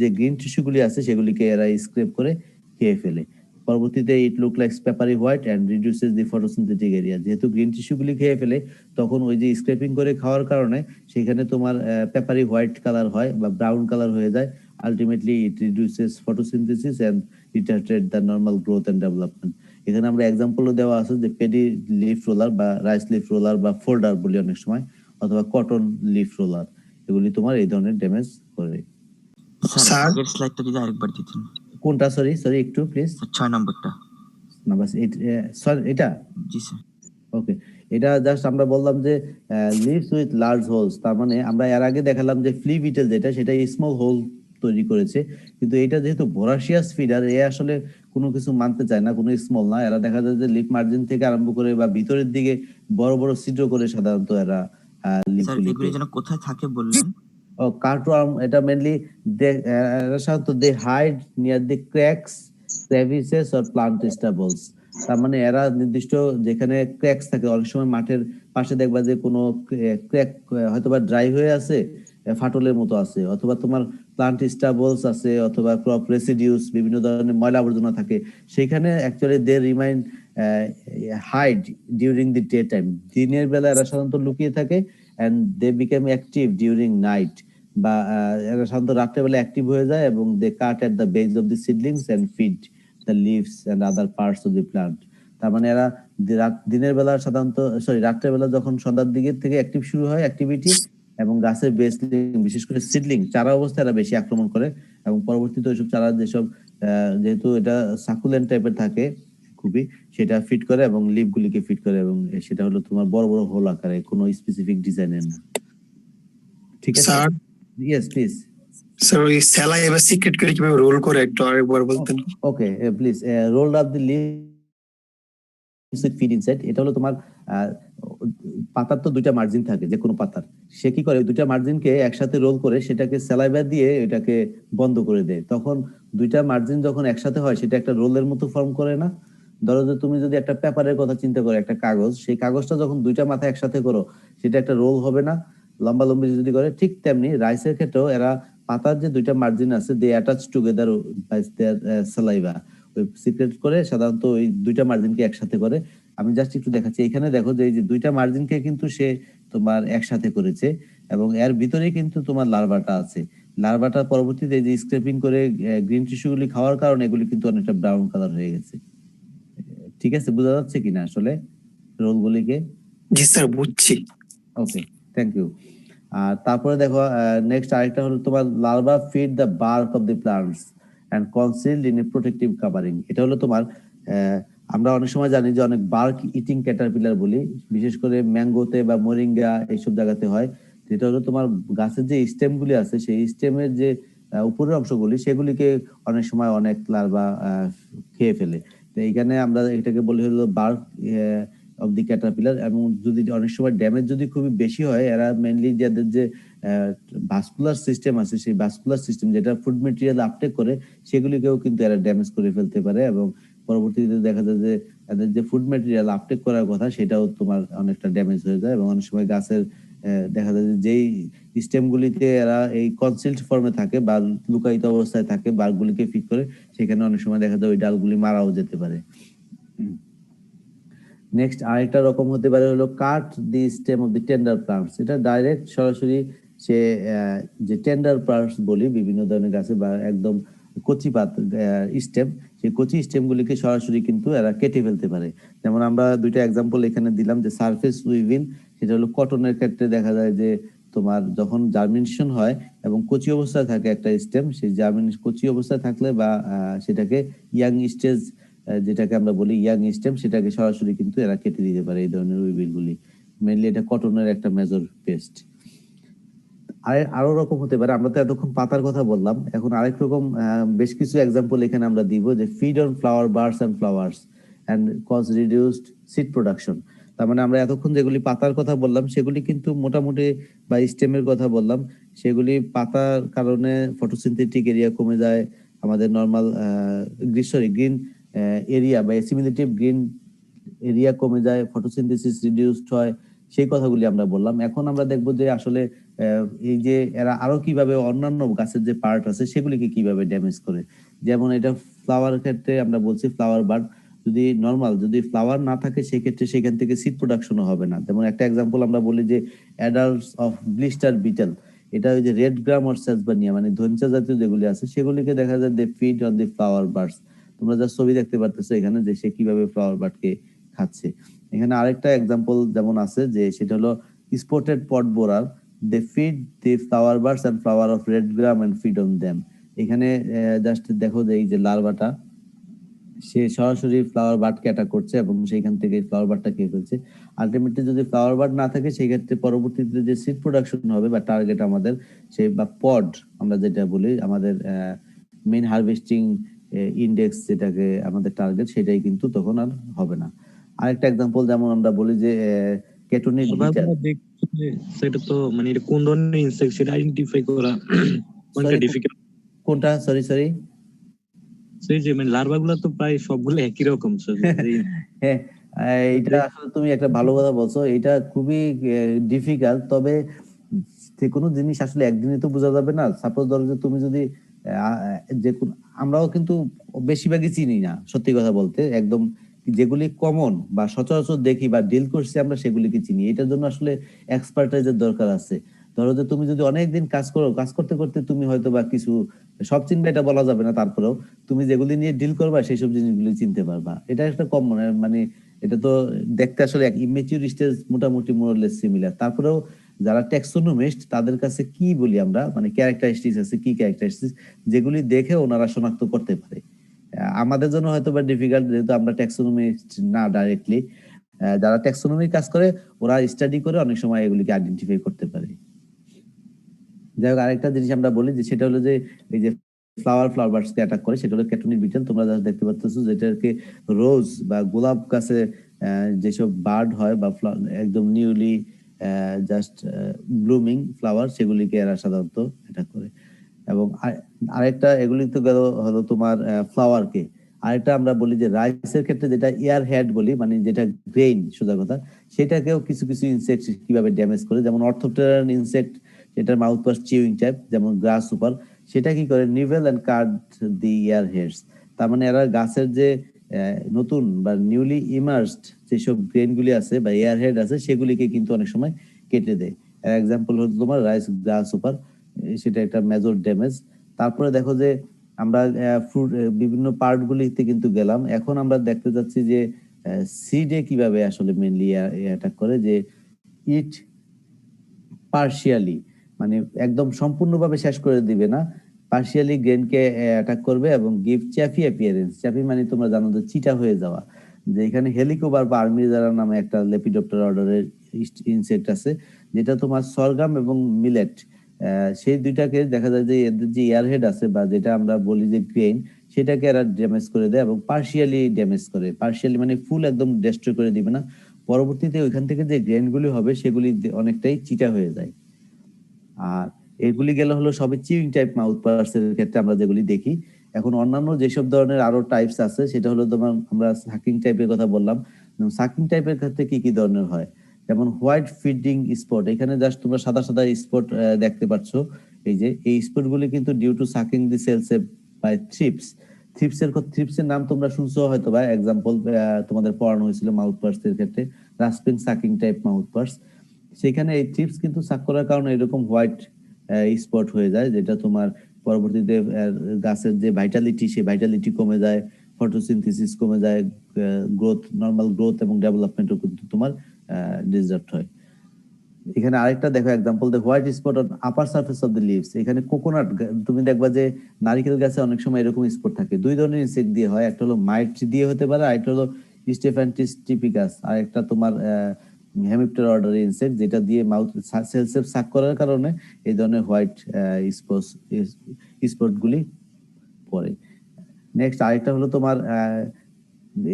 যে গ্রিন টিস্যুগুলি আছে সেগুলিকে এরা স্ক্রেপ করে খেয়ে ফেলে। পরবর্তীতে it look like papery white and reduces the photosynthetic area. যেহেতু গ্রিন টিস্যুগুলি খেয়ে ফেলে তখন ওই যে স্ক্রেপিং করে খাওয়ার কারণে সেখানে তোমার পেপারি হোয়াইট কালার হয় বা ব্রাউন কালার হয়ে যায়। Ultimately it reduces photosynthesis and retarded the normal growth and development. এখানে আমরা এক্সাম্পলও দেওয়া আছে যে পেডি লিফ রোলার বা রাইস লিফ রোলার বা ফোল্ডার বলি অনেক সময়, অথবা কটন লিফ রোলার, এগুলি তোমার এই ধরনের ড্যামেজ করে। স্যার আগের স্লাইডটা যদি আরেকবার দিতেন। কোনটা? সরি সরি একটু প্লিজ। 6 নম্বরটা। না বাস সরি এটা। জি স্যার। ওকে, এটা জাস্ট আমরা বললাম যে লিভস উইথ লার্জ হোলস, তার মানে আমরা এর আগে দেখালাম যে ফ্লি বিটেল যেটা সেটা স্মল হোল তৈরি করেছে, কিন্তু এটা যেহেতু ভোরাসিয়াস ফিডার, এ আসলে কোনো কিছু মানতে চায় না, কোনো স্মল না। এরা দেখা যায় যে লিফ মার্জিন থেকে আরম্ভ করে বা ভিতরের দিকে বড় বড় ছিদ্র করে সাধারণত এরা স্যার এগুলি যেন কোথায় থাকে বললেন? ও কার্টওয়ার্ম, এটা মেইনলি এরা সাধারণত they hide near the cracks, crevices or plant stubbles. তার মানে এরা নির্দিষ্ট যেখানে ক্র্যাকস থাকে, অনেক সময় মাঠের পাশে দেখবা যে কোনো ক্র্যাক হয়তোবা ড্রাই হয়ে আছে, ফাটলের মতো আছে, অথবা তোমার প্লান্ট স্টাবলস আছে, অথবা ক্রপ রেসিডিউস, বিভিন্ন ধরনের ময়লা আবর্জনা থাকে, সেখানে actually they remain hide during the daytime. দিনের বেলা এরা সাধারণত লুকিয়ে থাকে and they became active during night, বা এরা সাধারণত রাত্রেবেলা অ্যাক্টিভ হয়ে যায় এবং they cut at the base of the seedlings and feed the leaves and other parts of the plant। তার মানে এরা দিনের বেলা সাধারণত রাত্রের বেলা যখন সন্ধ্যার দিকে থেকে অ্যাক্টিভ শুরু হয় অ্যাক্টিভিটি, এবং গাছের বেস বিশেষ করে সিডলিং চারা অবস্থায় এরা বেশি আক্রমণ করে, এবং পরবর্তীতে ওইসব চারা যেসব যেহেতু এটা সাকুলেন্ট টাইপের থাকে খুবই, সেটা ফিট করে এবং লিভ গুলিকে ফিট করে, এবং সেটা হলো তোমার বড় বড় হোল আকারে, কোনো স্পেসিফিক ডিজাইনের না। ঠিক আছে স্যার? Yes please. স্যার ওই স্যালাই এবার সিক্রেট করে কিভাবে রোল করে একটু আরেকবার বলতেন? Okay please, role up the leaves with feed inside. এটা হলো তোমার পাতার তো দুইটা মার্জিন থাকে যে কোনো পাতার, সে কি করে দুইটা মার্জিনকে একসাথে রোল করে সেটাকে স্যালাইভা দিয়ে এটাকে বন্ধ করে দেয়। তখন দুইটা মার্জিন যখন একসাথে হয় সেটা একটা রোলের মতো ফর্ম করে না? ধরো যে তুমি যদি একটা পেপারের কথা চিন্তা করো, একটা কাগজ, সেই কাগজটা যখন দুইটা মাথা একসাথে করো সেটা একটা রোল হবে না, লম্বা লম্বি যদি করে? ঠিক তেমনি রাইসের ক্ষেত্রেও এরা পাতার যে দুইটা মার্জিন আছে they attach together by their saliva, ওই সিক্রেট করে সাধারণত ওই দুইটা মার্জিনকে একসাথে করে। আমি জাস্ট একটু দেখাচ্ছি, এখানে দেখো যে এই যে দুইটা মার্জিনকে কিন্তু সে তোমার একসাথে করেছে, এবং এর ভিতরে কিন্তু তোমার লার্ভাটা আছে। লার্ভাটা পরবর্তীতে এই যে স্ক্রেপিং করে গ্রিন টিস্যুগুলি খাওয়ার কারণে এগুলি কিন্তু অনেকটা ব্রাউন কালার হয়ে গেছে। ঠিক আছে, বোঝা যাচ্ছে কিনা আসলে রোলগুলিকে? জি স্যার বুঝছি। ওকে, থ্যাংক ইউ। আর তারপরে দেখো নেক্সট আরেকটা হলো তোমার larva feed the bark of the plants and concealed in a protective covering. এটা হলো তোমার আমরা অনেক সময় জানি যে অনেক বার্ক ইটিং ক্যাটারপিলার বলি, বিশেষ করে ম্যাঙ্গোতে বা মোরিঙ্গা এইসব জায়গাতে হয়। যেটা হলো তোমার গাছের যে স্টেম গুলি আছে সেই স্টেমের যে উপরের অংশগুলি সেগুলিকে অনেক সময় অনেক লার্ভা খেয়ে ফেলে। তো এইখানে আমরা এটাকে বলি হলো বার্ক অফ দি ক্যাটারপিলার। এবং যদি অনেক সময় ড্যামেজ যদি খুবই বেশি হয়, এরা মেইনলি যাদের যে ভাস্কুলার সিস্টেম আছে সেই ভাস্কুলার সিস্টেম যেটা ফুড মেটেরিয়াল আপটেক করে সেগুলিকেও কিন্তু এরা ড্যামেজ করে ফেলতে পারে, এবং পরবর্তীতে দেখা যায় যে এদের যে ফুড মেটেরিয়াল আপটেক করার কথা সেটাও তোমার অনেকটা ড্যামেজ হয়ে যায়। এবং অনেক সময় গাছের দেখা যায় যে যেই স্টেম গুলিতে এরা এই কনসিল্ড ফর্মে থাকে বা লুকায়িত অবস্থায় থাকে, বার্কগুলিকে ফিট করে, সেখানে অনেক সময় দেখা যায় ওই ডালগুলি মারাও যেতে পারে। নেক্সট আরেকটা রকম হতে পারে হলো cut the stem of the tender plants. এটা ডাইরেক্ট সরাসরি সে যে টেন্ডার প্লান্টস বলি বিভিন্ন ধরনের গাছে বা একদম কচি পাত স্টেম, সেই কচি স্টেম গুলিকে সরাসরি কিন্তু এরা কেটে ফেলতে পারে। যেমন আমরা দুইটা এক্সাম্পল এখানে দিলাম, যে সারফেস উইভিং, সেটা হলো কটনের ক্ষেত্রে দেখা যায় যে তোমার যখন জার্মিনেশন হয় এবং কচি অবস্থায় থাকে একটা স্টেম, সেই কচি অবস্থায় থাকলে বা সেটাকে ইয়াং স্টেজ যেটাকে আমরা বলি ইয়াং স্টেম, সেটাকে সরাসরি কিন্তু এরা কেটে দিতে পারে এই ধরনের উইভিল গুলি। মেইনলি এটা কটনের একটা মেজর পেস্ট। আরো রকম হতে পারে, আমরা তো এতক্ষণ পাতার কথা বললাম, এখন আরেক রকম বেশ কিছু এক্সাম্পল এখানে আমরা দিব, যে feed on flower buds and flowers and cause reduced seed production. তার মানে আমরা এতক্ষণ যেগুলি পাতার কথা বললাম সেগুলি কিন্তু মোটামুটি, বা স্টেমের কথা বললাম, সেগুলি পাতার কারণে ফটোসিনথেটিক এরিয়া কমে যায়, আমাদের নর্মাল গ্রিন এরিয়া বা অ্যাসিমিলেটিভ গ্রিন এরিয়া কমে যায়, ফটোসিনথেসিস রিডিউসড হয়, সেই কথাগুলি আমরা বললাম। এখন আমরা দেখবো যে আসলে এই যে এরা আরো কিভাবে অন্যান্য গাছের যে পার্ট আছে সেগুলিকে কিভাবে ড্যামেজ করে। যেমন এটা ফ্লাওয়ার ক্ষেত্রে আমরা বলছি ফ্লাওয়ার বার্ড, যদি ফ্লাওয়ার না থাকে সেক্ষেত্রে সেখান থেকে সিড প্রোডাকশনও হবে না। যেমন একটা এক্সাম্পল আমরা বলি যে অ্যাডাল্টস অফ ব্লিস্টার বিটেল, এটা ওই যে রেড গ্রাম অর সেসবানিয়া মানে ধনচা জাতীয় যেগুলি আছে সেগুলিকে দেখা যায় they feed on the flower buds. তোমরা যা ছবি দেখতে পারতেছো এখানে যে সে কিভাবে ফ্লাওয়ার বার্ডকে খাচ্ছে। এখানে আরেকটা এক্সাম্পল যেমন আছে যে সেটা হলো spotted pod borer, they feed the flower buds and flower of red gram and feed on them. এখানে জাস্ট দেখো যে এই যে লার্ভাটা সে সরাসরি ফ্লাওয়ার বার্ডকে অ্যাটাক করছে এবং সেইখান থেকে ফ্লাওয়ার বার্ডটা খেয়ে ফেলছে। আলটিমেটলি যদি ফ্লাওয়ার বার্ড না থাকে সেই ক্ষেত্রে পরবর্তীতে যে সিড প্রোডাকশন হবে বা টার্গেট আমাদের সেই বা পড আমরা যেটা বলি আমাদের মেইন হারভেস্টিং ইন্ডেক্স যেটাকে আমাদের টার্গেট, সেটাই কিন্তু তখন আর হবে না। আরেকটা এক্সাম্পল যেমন আমরা বলি যে কেটোনিক বিটার, দেখছি যে সেটা তো মানে এটা কোন ধরনের ইনসেক্ট সেটা আইডেন্টিফাই করা অনেকটা ডিফিকাল্ট। কোনটা সরি সেই যে মানে লার্ভা গুলা তো প্রায় সবগুলো একই রকম হ্যাঁ, এটা আসলে তুমি একটা ভালো কথা বলছো, এটা খুবই ডিফিকাল্ট। তবে যে কোনো জিনিস আসলে একদিনে তো বোঝা যাবে না। সাপোজ ধরো যে তুমি যদি আমরাও কিন্তু বেশিরভাগই চিনি না, সত্যি কথা বলতে একদম যেগুলি কমন বা সচরাচর দেখি বা ডিল করছি আমরা সেগুলিকে চিনি। এটার জন্য আসলে এক্সপার্টাইজের দরকার আছে। ধরো যে তুমি যদি অনেকদিন কাজ করো, কাজ করতে করতে তুমি হয়তো বা কিছু সব চিনবে এটা বলা যাবে না, তারপরেও তুমি যেগুলি নিয়ে ডিল করবা সেই সব জিনিসগুলি চিনতে পারবা। এটা একটা কম মানে এটা তো দেখতে আসলে এক ইমেচিউর স্টেজ মোটামুটি মোরলেস সিমিলার। তারপরেও যারা ট্যাক্সোনমিস্ট তাদের কাছে কি বলি আমরা মানে ক্যারেক্টারিস্টিক্স আছে, কি ক্যারেক্টারিস্টিক্স যেগুলি দেখে ওনারা শনাক্ত করতে পারে। আমাদের জন্য হয়তো বা ডিফিকাল্ট যেহেতু আমরা ট্যাক্সোনমিস্ট না ডাইরেক্টলি। যারা ট্যাক্সোনমির কাজ করে ওরা স্টাডি করে অনেক সময় এগুলিকে আইডেন্টিফাই করতে পারে। যাই হোক, আরেকটা জিনিস আমরা বলি যে সেটা হলো যে এই যে ফ্লাওয়ার বার্ডসকে অ্যাটাক করে সেটা হলো ক্যাটোনিক বিটেল। তোমরা যা দেখতে পাচ্ছ যেটাকে রোজ বা গোলাপ গাছে যেসব বার্ড হয় বা একদম নিউলি জাস্ট ব্লুমিং ফ্লাওয়ার সেগুলিকে এরা সাধারণত অ্যাটাক করে। এবং আরেকটা এগুলি তো গেল হলো তোমার ফ্লাওয়ারকে। আরেকটা আমরা বলি যে রাইসের ক্ষেত্রে যেটা এয়ার হেড বলি মানে যেটা গ্রেইন সোজা কথা, সেটাকেও কিছু কিছু ইনসেক্ট কিভাবে ড্যামেজ করে। যেমন অর্থোপটেরান ইনসেক্ট, যেটার মাউথ পাস চিউইং টাইপ, যেমন গ্রাস সুপার, সেটা কি করে nibble and cut the ear heads. তার মানে এরা গাছের যে নতুন বা নিউলি ইমার্সড যেসব গ্রেনগুলি আছে বা এয়ার হেড আছে সেগুলিকে কিন্তু অনেক সময় কেটে দেয়। এক্সাম্পল হলো তোমার রাইস গ্রাস সুপার, সেটা একটা মেজর ড্যামেজ। তারপরে দেখো যে আমরা ফ্রুট বিভিন্ন পার্ট গুলিতে কিন্তু গেলাম, এখন আমরা দেখতে যাচ্ছি যে সিডে কিভাবে আসলে মেইনলি অ্যাটাক করে। যে ইট পার্শিয়ালি মানে একদম সম্পূর্ণভাবে শেষ করে দিবে না, পার্শিয়ালি গ্রেনকে অ্যাটাক করবে এবং গিভ চ্যাফি অ্যাপিয়ারেন্স। চ্যাফি মানে তোমরা জানো যে চিটা হয়ে যাওয়া। যে এখানে হেলিকোবার বা আর্মিজারা নামে একটা লেপিডপ্টেরা অর্ডারের ইনসেক্ট আছে, যেটা তোমার সরগাম এবং মিলেট সেই দুইটাকে দেখা যায় যে এদের যে এয়ারহেড আছে বা যেটা আমরা বলি যে গ্রেন, সেটাকে এরা ড্যামেজ করে দেয় এবং পার্শিয়ালি ড্যামেজ করে। পার্শিয়ালি মানে ফুল একদম ডেস্ট্রয় করে দিবে না, পরবর্তীতে ওইখান থেকে যে গ্রেনগুলি হবে সেগুলি অনেকটাই চিটা হয়ে যায়। আর এগুলি গেল হলো সবই চিউইং টাইপ মাউথ পার্টস এর ক্ষেত্রে আমরা যেগুলি দেখি। এখন অন্যান্য যেসব ধরনের আরো টাইপস আছে সেটা হলো তোমার আমরা সাকিং টাইপের কথা বললাম। সাকিং টাইপের ক্ষেত্রে কি কি ধরনের হয়, যেমন হোয়াইট ফিডিং স্পট, এখানে জাস্ট তোমরা সাদা সাদা স্পট দেখতে পাচ্ছ। এই যে এই স্পট গুলি কিন্তু due to sucking the cells by thrips. থ্রিপসের নাম তোমরা শুনছো হয়তো বা, এক্সাম্পল তোমাদের পড়ানো হয়েছিল মাউথ পার্টস এর ক্ষেত্রে, রাস্পিং সাকিং টাইপ মাউথ পার্টস। সেখানে এই থ্রিপস কিন্তু সাক করার কারণে এরকম হোয়াইট স্পট হয়ে যায়, যেটা তোমার পরবর্তীতে গাছের যে ভাইটালিটি সেই ভাইটালিটি কমে যায়, ফটোসিনথেসিস কমে যায়, গ্রোথ নর্মাল গ্রোথ এবং ডেভেলপমেন্টও কিন্তু তোমার ডিস্টার্ব হয়। এখানে আরেকটা দেখো example, the white spot on upper surface of the leaves. এখানে কোকোনাট তুমি দেখবা যে নারিকেল গাছে অনেক সময় এরকম স্পট থাকে। দুই ধরনের ইনসেক্ট দিয়ে হয়, একটা হলো মাইট দিয়ে হতে পারে, আরেকটা হলো স্টেফ্যান্টিস টিপিকাস, আর একটা তোমার হেমিপ্টেরা অর্ডার ইনসেক্ট, যেটা দিয়ে মাউথ সেলসেপ সাক করার কারণে এই ধরনের হোয়াইট স্পট গুলি পড়ে। নেক্সট আরেকটা হলো তোমার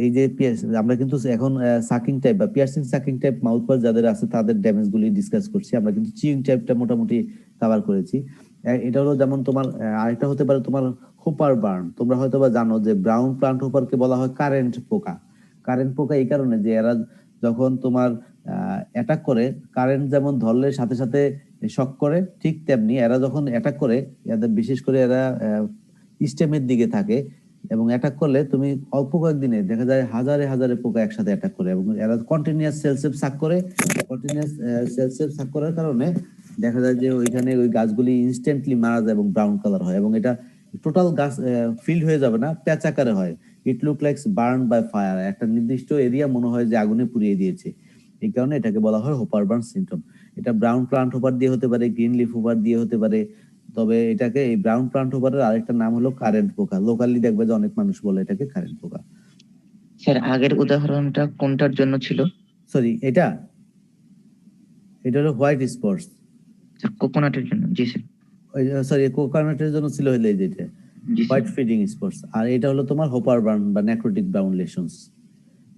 এই যে আমরা কিন্তু এখন সাকিং টাইপ বা piercing sucking type mouth wash যাদের আছে তাদের ড্যামেজ গুলি ডিসকাস করছি। আমরা কিন্তু চিউইং টাইপটা মোটামুটি কভার করেছি। এটা হলো যেমন তোমার আরেকটা হতে পারে তোমার হোপার বার্ন। তোমরা হয়তো বা জানো যে ব্রাউন প্লান্ট হোপারকে বলা হয় কারেন্ট পোকা। কারেন্ট পোকা এই কারণে যে এরা যখন তোমার অ্যাটাক করে, কারেন্ট যেমন ধরলে সাথে সাথে শক করে, ঠিক তেমনি এরা যখন অ্যাটাক করে, এদের বিশেষ করে এরা স্টেমের দিকে থাকে এবং অ্যাটাক করলে তুমি অল্প কয়েকদিনে দেখা যায় হাজারে হাজারে পোকা একসাথে অ্যাটাক করে এবং এরা কন্টিনিউয়াস সেলসেপ সাক করে। কন্টিনিউয়াস সেলসেপ সাক করার কারণে দেখা যায় যে ওইখানে ওই গাছগুলি ইনস্ট্যান্টলি মারা যায় এবং ব্রাউন কালার হয় এবং এটা টোটাল গাছ ফিল্ড হয়ে যাবে না, প্যাচ আকারে হয়। It look likes burn by fire. একটা নির্দিষ্ট এরিয়া মনে হয় যে আগুনে পুড়িয়ে দিয়েছে। এই কারণে এটাকে বলা হয় হোপার বার্ন সিনড্রোম। এটা ব্রাউন প্লান্ট হোপার দিয়ে হতে পারে, গ্রিন লিফ হোপার দিয়ে হতে পারে। তবে এটাকে এই ব্রাউন প্লান্ট হোপারের আরেকটা নাম হলো কারেন্ট পোকা। লোকালি দেখবে যে অনেক মানুষ বলে এটাকে কারেন্ট পোকা। স্যার আগের উদাহরণটা কোনটার জন্য ছিল? সরি, এটা এটা হলো হোয়াইট স্পটস। স্যার কোকোনাটের জন্য। জি স্যার। সরি, কোকোনাটের জন্য ছিল হলো এই যেটা জি স্যার। White feeding spots. আর এটা হলো তোমার হোপার বার্ন বা নেক্রোটিক ব্রাউন লেশনস,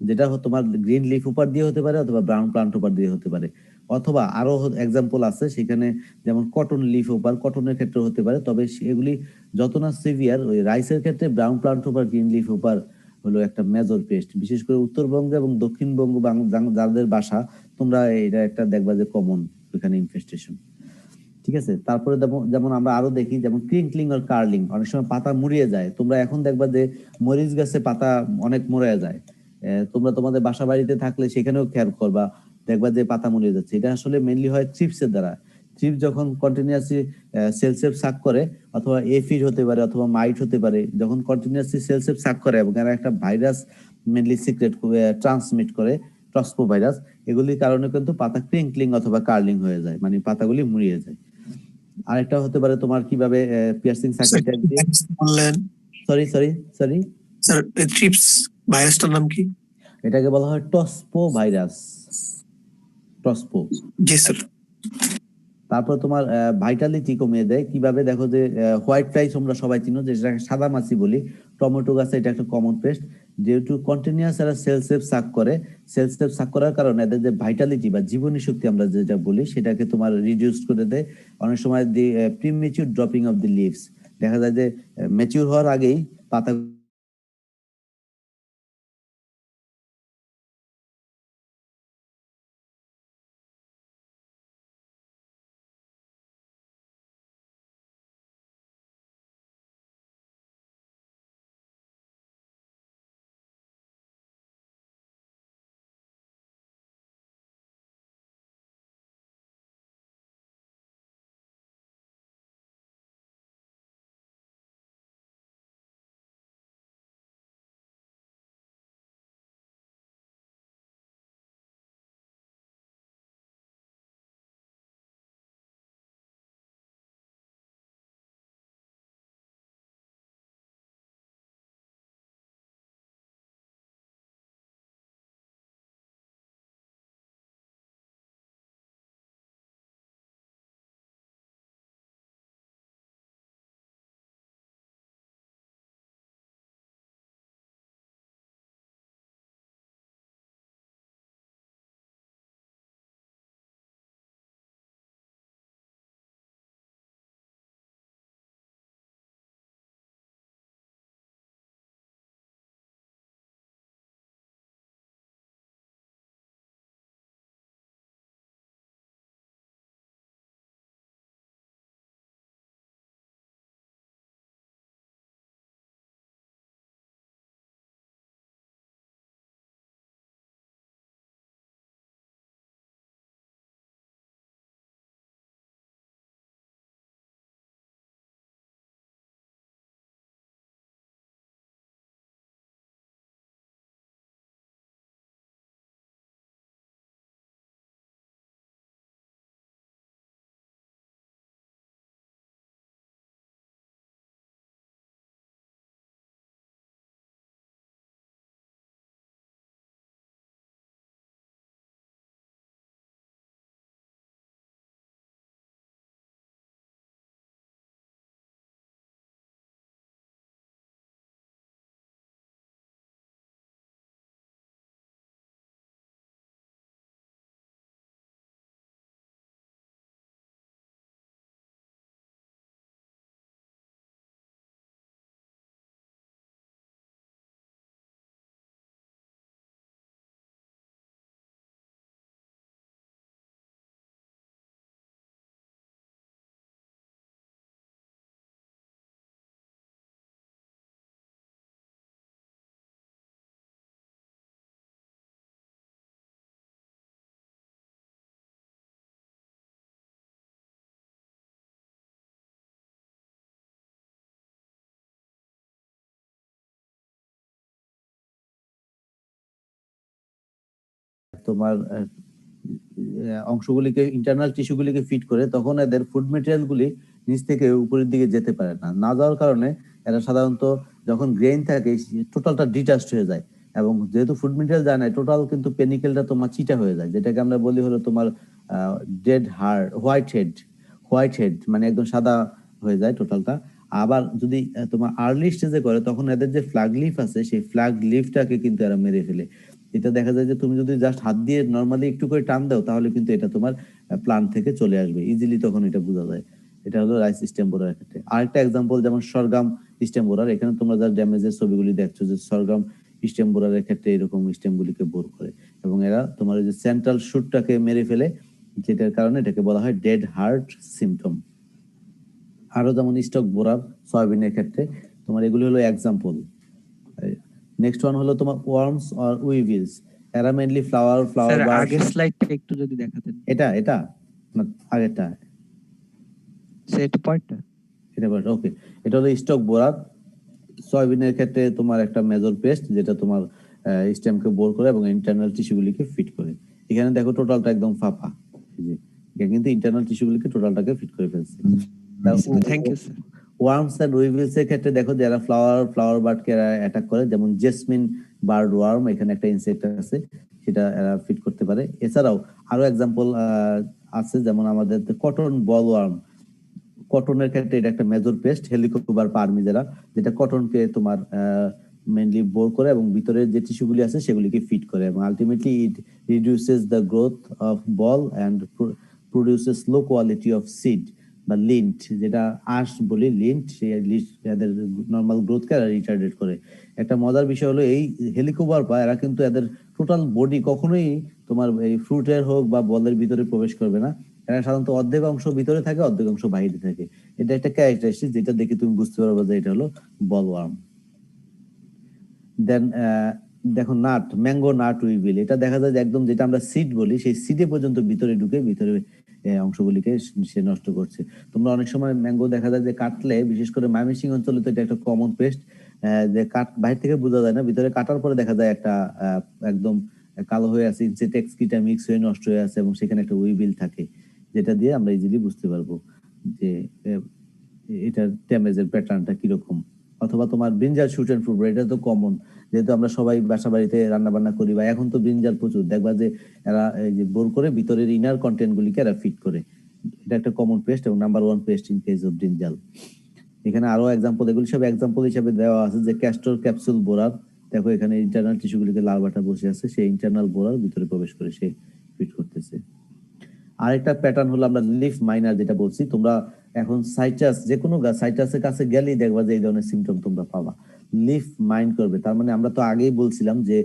যেটা তোমার গ্রিন লিফ হোপার দিয়ে হতে পারে অথবা ব্রাউন প্লান্ট হোপার দিয়ে হতে পারে। অথবা আরো এক্সাম্পল আছে সেখানে, যেমন কটন লিফ হোপার, কটনের ক্ষেত্রে হতে পারে। তবে এগুলি যত না সিভিয়ার, ওই রাইসের ক্ষেত্রে brown plant hopper, green leaf hopper হলো একটা মেজর পেস্ট। বিশেষ করে উত্তরবঙ্গ এবং দক্ষিণবঙ্গ যাদের বাসা, তোমরা এটা একটা দেখবা যে কমন ওইখানে ইনফেস্টেশন। ঠিক আছে। তারপরে যেমন আমরা আরো দেখি, যেমন ক্রিঙ্কলিং আর কার্লিং। অনেক সময় পাতা মুড়িয়ে যায়। তোমরা এখন দেখবা যে মরিচ গাছে পাতা অনেক মরে যায়। তোমরা তোমাদের বাসা বাড়িতে থাকলে সেখানেও খেয়াল করবা, দেখবা যে পাতা মুড়িয়ে যাচ্ছে। এটা আসলে মেইনলি হয় থ্রিপসের দ্বারা। থ্রিপ যখন কন্টিনিউয়াসলি সেলসেপ সাক করে, অথবা এফিড হতে পারে অথবা মাইট হতে পারে, যখন কন্টিনিউয়াসলি সেলসেপ সাক করে এবং এরা একটা ভাইরাস মেইনলি সিক্রেট ট্রান্সমিট করে, ট্রস্পো ভাইরাস। এগুলির কারণে কিন্তু পাতা ক্রিঙ্কলিং অথবা কার্লিং হয়ে যায়, মানে পাতাগুলি মুড়িয়ে যায়। আরেকটা হতে পারে তোমার কিভাবে পিয়ার্সিং সার্কিট টাইপ দিয়ে। বললেন sorry sorry sorry sir, thrips ভাইরাসটার নাম কি? এটাকে বলা হয় টস্পো ভাইরাস। টস্পো। জি স্যার। তারপর তোমার ভাইটালিটি কমিয়ে দেয় কিভাবে, দেখো যে হোয়াইট ফ্লাই তোমরা সবাই চিনো, যেটাকে সাদা মাছি বলি। টমেটো গাছে এটা একটা কমন পেস্ট। যেহেতু কন্টিনিউয়াস এরা সেলসেপ সাক করে, সেলসেপ সাক করার কারণে এদের যে ভাইটালিটি বা জীবনী শক্তি আমরা যেটা বলি, সেটাকে তোমার রিডিউস করে দেয়। অনেক সময় the premature dropping of the leaves, দেখা যায় যে ম্যাচিউর হওয়ার আগেই পাতা তোমার অংশগুলিকে ইন্টারনাল টিস্যুগুলিকে ফিট করে, তখন এদের ফুড মেটেরিয়াল গুলি নিচ থেকে উপরের দিকে যেতে পারে না। না যাওয়ার কারণে এরা সাধারণত যখন গ্রেইন থাকে টোটালটা ডিটাচড হয়ে যায়, এবং যেহেতু ফুড মেটেরিয়াল যায় না, টোটাল কিন্তু পেনিকেলটা তোমার চিটা হয়ে যায়, যেটাকে আমরা বলি হলো তোমার ডেড হার্ট, হোয়াইট হেড মানে একদম সাদা হয়ে যায় টোটালটা। আবার যদি তোমার আর্লি স্টেজে করে, তখন এদের যে ফ্ল্যাগ লিফ আছে সেই ফ্ল্যাগ লিফটাকে কিন্তু এরা মেরে ফেলে। এটা দেখা যায় যে তুমি যদি জাস্ট হাত দিয়ে নর্মালি একটু করে টান দাও, তাহলে কিন্তু এটা তোমার প্লান্ট থেকে চলে আসবে ইজিলি, তখন এটা বোঝা যায়। এটা হলো রাইস স্টেম বোরার ক্ষেত্রে। আরেকটা এক্সাম্পল যেমন সরগম স্টেম বোরার, এখানে তোমরা যারা ড্যামেজের ছবিগুলি দেখছো যে সরগম স্টেম বোরারের ক্ষেত্রে এরকম স্টেম গুলিকে বোর করে, এবং এরা তোমার যে সেন্ট্রাল শুটটাকে মেরে ফেলে, যেটার কারণে এটাকে বলা হয় ডেড হার্ট সিমটম। আরো যেমন স্টক বোরার সয়াবিনের ক্ষেত্রে, তোমার এগুলি হলো এক্সাম্পল। নেক্সট ওয়ান হলো তোমার ওয়ার্মস অর উইভিলস। এরা মেইনলি ফ্লাওয়ার স্যার বার্ড। আগের স্লাইডটা একটু যদি দেখাতেন। এটা না আগেরটা, সেট পয়েন্টটা। এটা ওকে। এটা হলো স্টক বোরার সয়াবিনের ক্ষেত্রে তোমার একটা মেজর পেস্ট, যেটা তোমার স্টেমকে বোর করে এবং ইন্টারনাল টিস্যুগুলিকে ফিট করে। এখানে দেখো টোটালটা একদম ফাঁপা, এটা কিন্তু ইন্টারনাল টিস্যুগুলিকে টোটালটাকে ফিট করে ফেলছে। Thank you sir. Worms and weevils এর ক্ষেত্রে দেখো যারা ফ্লাওয়ার বার্ডকে অ্যাটাক করে, যেমন জেসমিন বার্ড ওয়ার্ম, এখানে একটা ইনসেক্ট আছে, সেটা এরা ফিট করতে পারে। এছাড়াও আরো এক্সাম্পল আছে, যেমন আমাদের কটন বল ওয়ার্ম। কটনের ক্ষেত্রে এটা একটা মেজর পেস্ট, হেলিকোবার পারমিজেরা, যেটা কটনকে তোমার মেইনলি বোর করে এবং ভিতরের যে টিস্যুগুলি আছে সেগুলিকে ফিট করে, এবং ultimately it reduces the growth of boll and produces low quality of seed বা লিন্ট, যেটা আঁশ বলি লিন্ট, সেই এদের নর্মাল গ্রোথকে রিটার্ডেড করে। একটা মজার বিষয় হলো এই হেলিকোবার পা, এরা কিন্তু এদের টোটাল বডি কখনোই তোমার এই ফ্রুটের হোক বা বলের ভিতরে প্রবেশ করবে না। এরা সাধারণত অর্ধেক অংশ ভিতরে থাকে, অর্ধেক অংশ বাইরে থাকে। এটা একটা ক্যারেক্টারিস্টিক, যেটা দেখে তুমি বুঝতে পারবে যে এটা হলো বলওয়ার্ম। দেন দেখো ম্যাঙ্গো নাট উইভিল, এটা দেখা যায় যে একদম যেটা আমরা সিড বলি, সেই সিডে পর্যন্ত ভিতরে ঢুকে ভিতরে অংশগুলিকে সে নষ্ট করছে। তোমরা অনেক সময় ম্যাঙ্গো দেখা যায় যে কাটলে, বিশেষ করে ময়মনসিংহ অঞ্চলে তো এটা একটা কমন পেস্ট, যে বাইরে থেকে বোঝা যায় না, ভিতরে কাটার পরে দেখা যায় একটা একদম কালো হয়ে আছে, ইনসেক্টেক্স কিটা মিক্স হয়ে নষ্ট হয়ে আছে, এবং সেখানে একটা উইভিল থাকে, যেটা দিয়ে আমরা ইজিলি বুঝতে পারবো যে এটার ড্যামেজের প্যাটার্নটা কিরকম। অথবা তোমার ব্রিঞ্জাল শুট এন্ড ফ্রুট, এটা তো কমন, যেহেতু আমরা সবাই বাসা বাড়িতে রান্না বান্না করি, বা এখন তো ব্রিঞ্জাল প্রচুর, দেখবা যে এরা এই যে বোর করে ভিতরের ইনার কন্টেন্ট গুলিকে এরা ফিট করে। এটা একটা কমন পেস্ট এবং number 1 pest in case of brinjal. এখানে আরো এক্সাম্পল, এগুলি সব এক্সাম্পল হিসেবে দেওয়া আছে, যে ক্যাস্টর ক্যাপসুল বোরার, দেখো এখানে ইন্টারনাল টিস্যুগুলিকে লার্ভাটা বসে আছে, সেই ইন্টারনাল বোরার ভিতরে প্রবেশ করে সে ফিট করতেছে। আরেকটা প্যাটার্ন হলো আমরা লিফ মাইনার যেটা বলছি, তোমরা এখন সাইট্রাস, যে কোনো গাছ সাইট্রাসের কাছে গেলেই দেখবা যে এই ধরনের সিমটম তোমরা পাবা, লিফ মাইন করবে। তার মানে আমরা তো আগেই বলছিলাম যে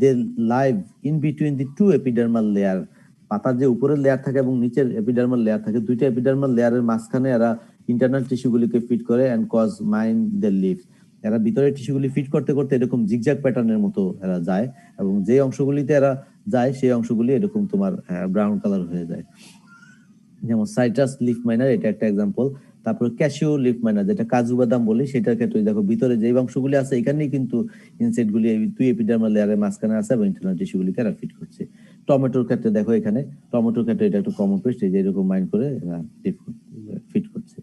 they live in between the two epidermal layer, পাতার যে উপরের লেয়ার থাকে এবং নিচের এপিডার্মাল লেয়ার থাকে, দুইটা এপিডার্মাল লেয়ারের মাঝখানে এরা ইন্টারনাল টিস্যুগুলিকে ফিট করে and cause mine the leaf. এরা ভিতরের টিস্যুগুলি ফিট করতে করতে এরকম জিগজ্যাগ প্যাটার্নের মতো এরা যায়, এবং যে অংশগুলিতে এরা যায় সেই অংশগুলি এরকম তোমার ব্রাউন কালার হয়ে যায়। যেমন সাইট্রাস লিফ মাইনার, এটা একটা এক্সাম্পল। তারপর ক্যাশিউ লিফ মাইনার, যেটা কাজু বাদাম বলি, সেটার ক্ষেত্রে দেখো ভিতরে যে অংশগুলি আছে এখানেই কিন্তু ইনসেক্ট গুলি দুই এপিডার্মাল লেয়ারের মাঝখানে আছে এবং ইন্টারনাল টিস্যুগুলিকে এরা ফিট করছে। টমেটোর ক্ষেত্রে দেখো, এখানে টমেটোর ক্ষেত্রে এটা একটা কমন পেস্ট, এই যে এরকম মাইন করে এরা ফিট করছে।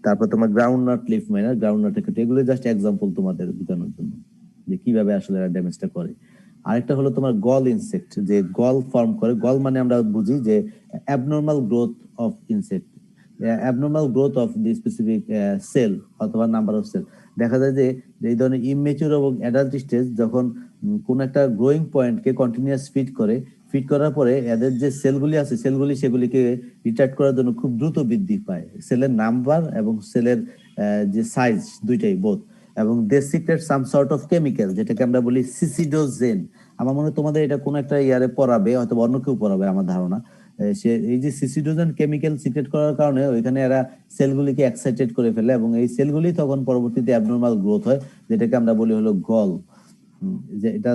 তারপর তোমার গ্রাউন্ড নাট লিফ মাইনার, গ্রাউন্ড নাটের ক্ষেত্রে, এগুলো জাস্ট এক্সাম্পল তোমাদের বোঝানোর জন্য যে কিভাবে আসলে এরা ড্যামেজটা করে। আরেকটা হলো তোমার গল ইনসেক্ট, যে গল ফর্ম করে। গল মানে আমরা বুঝি যে abnormal growth of insect, abnormal growth of the specific cell অথবা নাম্বার অফ সেল। দেখা যায় যে এই ধরনের ইমমেচিউর এবং অ্যাডাল্ট স্টেজ যখন কোন একটা গ্রোয়িং পয়েন্টকে কন্টিনিউয়াস ফিট করার পরে এদের যে সেলগুলি আছে সেগুলিকে রিটার্ড করার জন্য খুব দ্রুত বৃদ্ধি পায়, সেলের নাম্বার এবং সেলের যে সাইজ দুইটাই বোথ, এবং they secrete some sort of chemical, যেটাকে আমরা বলি সিসিডোজেন। আমার মনে হয় তোমাদের এটা কোন একটা ইয়ারে পড়াবে, হয়তো অন্য কেউ পড়াবে আমার ধারণা। সে এই যে সিসিডোজেন কেমিক্যাল সিক্রেট করার কারণে ওইখানে এরা সেলগুলিকে এক্সাইটেড করে ফেলে, এবং এই সেলগুলি তখন পরবর্তীতে অ্যাবনর্মাল গ্রোথ হয়, যেটাকে আমরা বলি হলো গল। যে এটা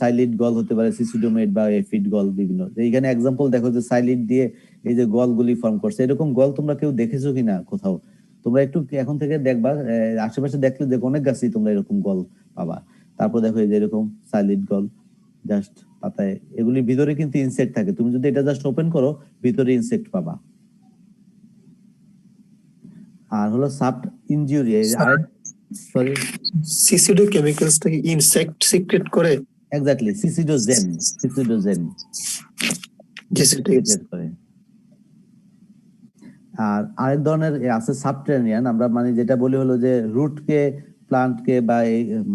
সাইলিড গল হতে পারে, সিসিডোমেট বা এফিড গল বিভিন্ন। এইখানে এক্সাম্পল দেখো যে সাইলিড দিয়ে এই যে গলগুলি ফর্ম করছে, এরকম গল তোমরা কেউ দেখেছো কিনা কোথাও? তোমরা একটু এখন থেকে দেখবা, আশেপাশে দেখলে দেখো অনেক গাছই তোমরা এরকম গল পাবা। তারপর দেখো এই যে এরকম সাইলিড গল। জাস্ট পাতায়, এগুলির ভিতরে কিন্তু ইনসেক্ট থাকে। তুমি যদি এটা জাস্ট ওপেন করো, ভিতরে ইনসেক্ট পাবা। আর হলো সাফট ইনজুরি, সরি সিসিডি কেমিক্যালস থেকে ইনসেক্ট সিক্রেট করে। এক্স্যাক্টলি, সিসিডোজেন যে সেটা সিক্রেট করে। আর আরেক ধরনের আছে সাবটেরেনিয়ান, আমরা মানে যেটা বলি হলো যে রুটকে, প্লান্টকে বা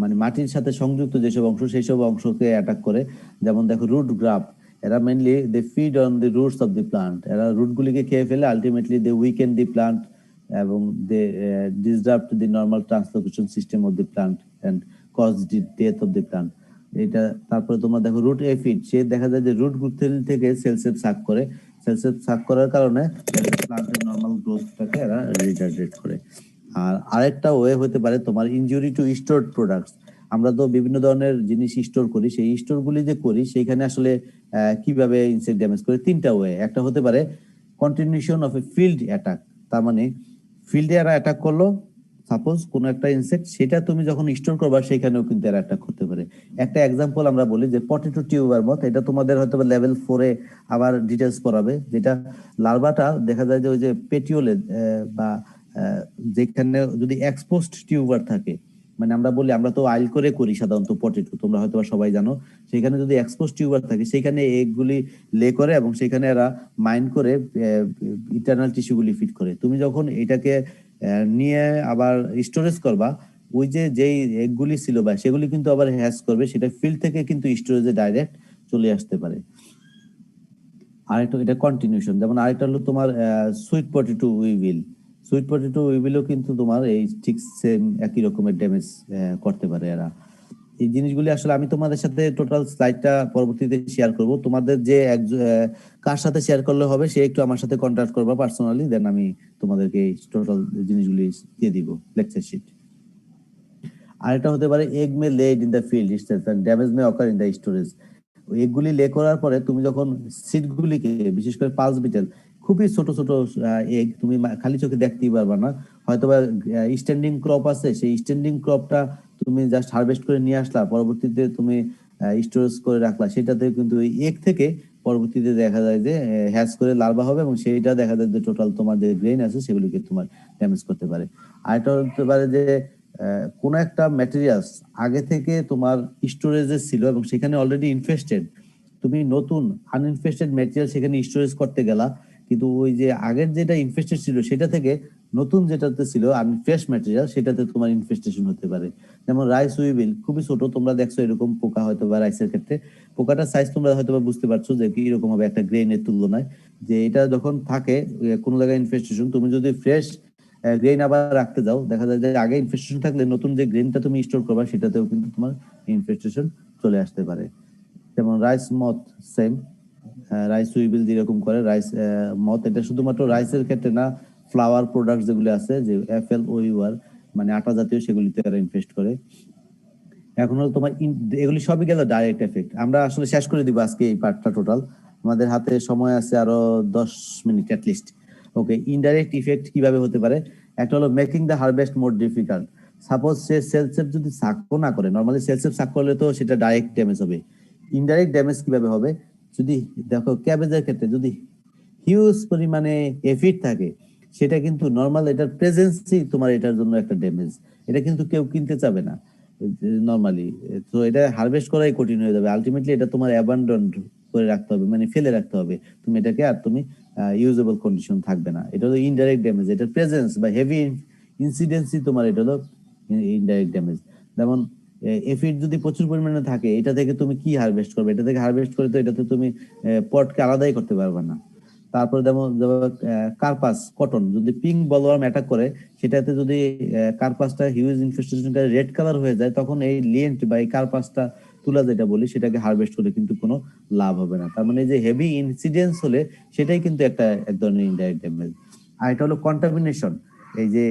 মানে মাটির সাথে সংযুক্ত যেসব অংশ সেই সব অংশকে অ্যাটাক করে। যেমন দেখো রুট গ্রাফ, এরা mainly they feed on the roots of the plant. এরা রুটগুলিকে খেয়ে ফেলে, ultimately they weaken the plant এবং they disrupt the normal translocation system of the plant and cause the death of the plant. এটা তারপরে তোমরা দেখো রুট এফিড, সে দেখা যায় যে রুট গ্রুপ থেকে সেলসেপ সাক করে, সেলসেপ সাক করার কারণে প্লান্টের নরমাল গ্রোথটাকে এরা রিটার্ডেট করে। আর আরেকটা ওয়ে হতে পারে তোমার ইনজুরি টু স্টোরড প্রোডাক্টস। আমরা তো বিভিন্ন ধরনের জিনিস স্টোর করি, সেই স্টোরগুলি যে করি সেইখানে আসলে কিভাবে ইনসেক্ট ড্যামেজ করে, তিনটা ওয়ে। একটা হতে পারে continuation of A field attack, তার মানে ফিল্ডে এরা অ্যাটাক করলো সাপোজ কোন একটা ইনসেক্ট, সেটা তুমি যখন স্টোর করবা সেখানেও কিন্তু এরা অ্যাটাক করতে পারে। একটা এক্সাম্পল আমরা বলি যে পটেটো টিউবার মত, এটা তোমাদের হয়তো লেভেল 4-এ আবার ডিটেলস পড়াবে, যেটা লার্ভাটা দেখা যায় যে ওই যে পেটিওলে বা যেখানে যদি এক্সপোজড টিউবার থাকে, মানে আমরা বলি, আমরা তো আইল করে করি সাধারণত পটেটো, তোমরা হয়তো সবাই জানো, সেখানে যদি এক্সপোজড টিউবার থাকে সেখানে এগুলি লে করে এবং সেখানে এরা মাইন্ড করে ইন্টারনাল টিস্যুগুলি ফিট করে। তুমি যখন এটাকে নিয়ে আবার স্টোরেজ করবা, ওই যে যেই এগগুলি ছিল বা সেগুলি কিন্তু আবার হ্যাশ করবে, সেটা ফিল্ড থেকে কিন্তু স্টোরেজে ডাইরেক্ট চলে আসতে পারে। আরেকটা এটা কন্টিনিউশন। যেমন আরেকটা হলো তোমার sweet potato weevil, sweet potato উইভিলও কিন্তু তোমার এই ঠিক সেম একই রকমের ড্যামেজ করতে পারে এরা। এই জিনিসগুলি আসলে আমি তোমাদের সাথে টোটাল স্লাইডটা পরবর্তীতে শেয়ার করব। তোমাদের যে কার সাথে শেয়ার করলে হবে সে একটু আমার সাথে কন্ট্যাক্ট করবা পার্সোনালি, দেন আমি তোমাদেরকে এই টোটাল জিনিসগুলি দিয়ে দিব লেকচার শিট। আরেকটা হতে পারে egg may laid in the field itself and damage may occur in the storage. এগুলি লে করার পরে তুমি যখন সিডগুলিকে, বিশেষ করে পালস বিটেল, খুবই ছোট ছোট এগ, তুমি খালি চোখে দেখতেই পারবা না। হয়তোবা স্ট্যান্ডিং ক্রপ আছে, সেই স্ট্যান্ডিং ক্রপটা তুমি জাস্ট হারভেস্ট করে নিয়ে আসলা, পরবর্তীতে তুমি স্টোরেজ করে রাখলা, সেটাতে কিন্তু ওই এগ থেকে পরবর্তীতে দেখা যায় যে হ্যাচ করে লার্ভা হবে এবং সেইটা দেখা যায় যে টোটাল তোমার যে গ্রেইন আছে সেগুলিকে তোমার ড্যামেজ করতে পারে। আরেকটা হতে পারে যে কোন একটা ম্যাটেরিয়ালস আগে থেকে তোমার স্টোরেজে ছিল এবং সেখানে অলরেডি ইনফেস্টেড, তুমি নতুন আনইনফেস্টেড ম্যাটেরিয়াল সেখানে স্টোরেজ করতে গেলা, কিন্তু ওই যে আগের যেটা ইনফেস্টেড ছিল সেটা থেকে নতুন যেটাতে ছিল আনফ্রেশ ম্যাটেরিয়াল, সেটাতে তোমার ইনফেস্টেশন হতে পারে। যেমন রাইস উইভিল খুবই ছোট, তোমরা দেখছো এরকম পোকা হয়তো বা রাইসের ক্ষেত্রে, পোকাটার সাইজ তোমরা হয়তো বা বুঝতে পারছো যে কি রকম হবে একটা গ্রেইনের তুলনায়। যে এটা যখন থাকে কোনো জায়গায় ইনফেস্টেশন, তুমি যদি ফ্রেশ গ্রেইন আবার রাখতে যাও, দেখা যায় যে আগে ইনফেস্টেশন থাকলে নতুন যে গ্রেইনটা তুমি স্টোর করবা সেটাতেও কিন্তু তোমার ইনফেস্টেশন চলে আসতে পারে। যেমন রাইস মথ সেম, রাইস উইভিল যেরকম করে রাইস মথ, এটা শুধুমাত্র রাইসের ক্ষেত্রে না, ফ্লাওয়ার প্রোডাক্ট যেগুলো আছে যে FLOUR মানে আটা জাতীয়, সেগুলিতে এরা ইনভেস্ট করে। এখন হলো তোমার এগুলি সবই গেল ডাইরেক্ট এফেক্ট। আমরা আসলে শেষ করে দিব আজকে এই পার্টটা টোটাল, আমাদের হাতে সময় আছে আরো 10 minute at least. Okay, indirect effect কিভাবে হতে পারে? একটা হলো making the harvest more difficult. Suppose সে সেলসেপ যদি সাকও না করে, নর্মালি সেলসেপ সাক করলে তো সেটা ডাইরেক্ট ড্যামেজ হবে। ইনডাইরেক্ট ড্যামেজ কিভাবে হবে? যদি দেখো ক্যাবেজের ক্ষেত্রে যদি হিউজ পরিমাণে এফিড থাকে, সেটা কিন্তু নর্মাল এটার প্রেজেন্সই তোমার এটার জন্য একটা ড্যামেজ, এটা কিন্তু কেউ কিনতে চাবে না নর্মালি। তো এটা হারভেস্ট করাই কঠিন হয়ে যাবে, আলটিমেটলি এটা তোমার অ্যাবান্ডন করে রাখতে হবে, মানে ফেলে রাখতে হবে তুমি এটাকে, আর তুমি ইউজেবল কন্ডিশন থাকবে না। এটা হলো ইনডাইরেক্ট ড্যামেজ, এটার প্রেজেন্স বা হেভি ইনসিডেন্সই তোমার এটা হলো ইনডাইরেক্ট ড্যামেজ। যেমন এফিড যদি প্রচুর পরিমাণে থাকে, এটা থেকে তুমি কি হারভেস্ট করবে? এটা থেকে হারভেস্ট করে তো এটাতে তুমি পটকে আলাদাই করতে পারবে না। তারপরে যেমন কার্পাস কটন, যদি পিঙ্ক বলওয়ার্ম অ্যাটাক করে, সেটাতে যদি কার্পাসটা হিউজ ইনফেস্টেশন করে রেড কালার হয়ে যায়, তখন এই লিয়েন্ট বা এই কার্পাসটা তুলা যেটা বলি, সেটাকে হারভেস্ট করে কিন্তু কোনো লাভ হবে না। তার মানে যে হেভি ইনসিডেন্স হলে সেটাই কিন্তু এক ধরনের ইনডাইরেক্ট ড্যামেজ। আর এটা হলো কন্টামিনেশন, এই যে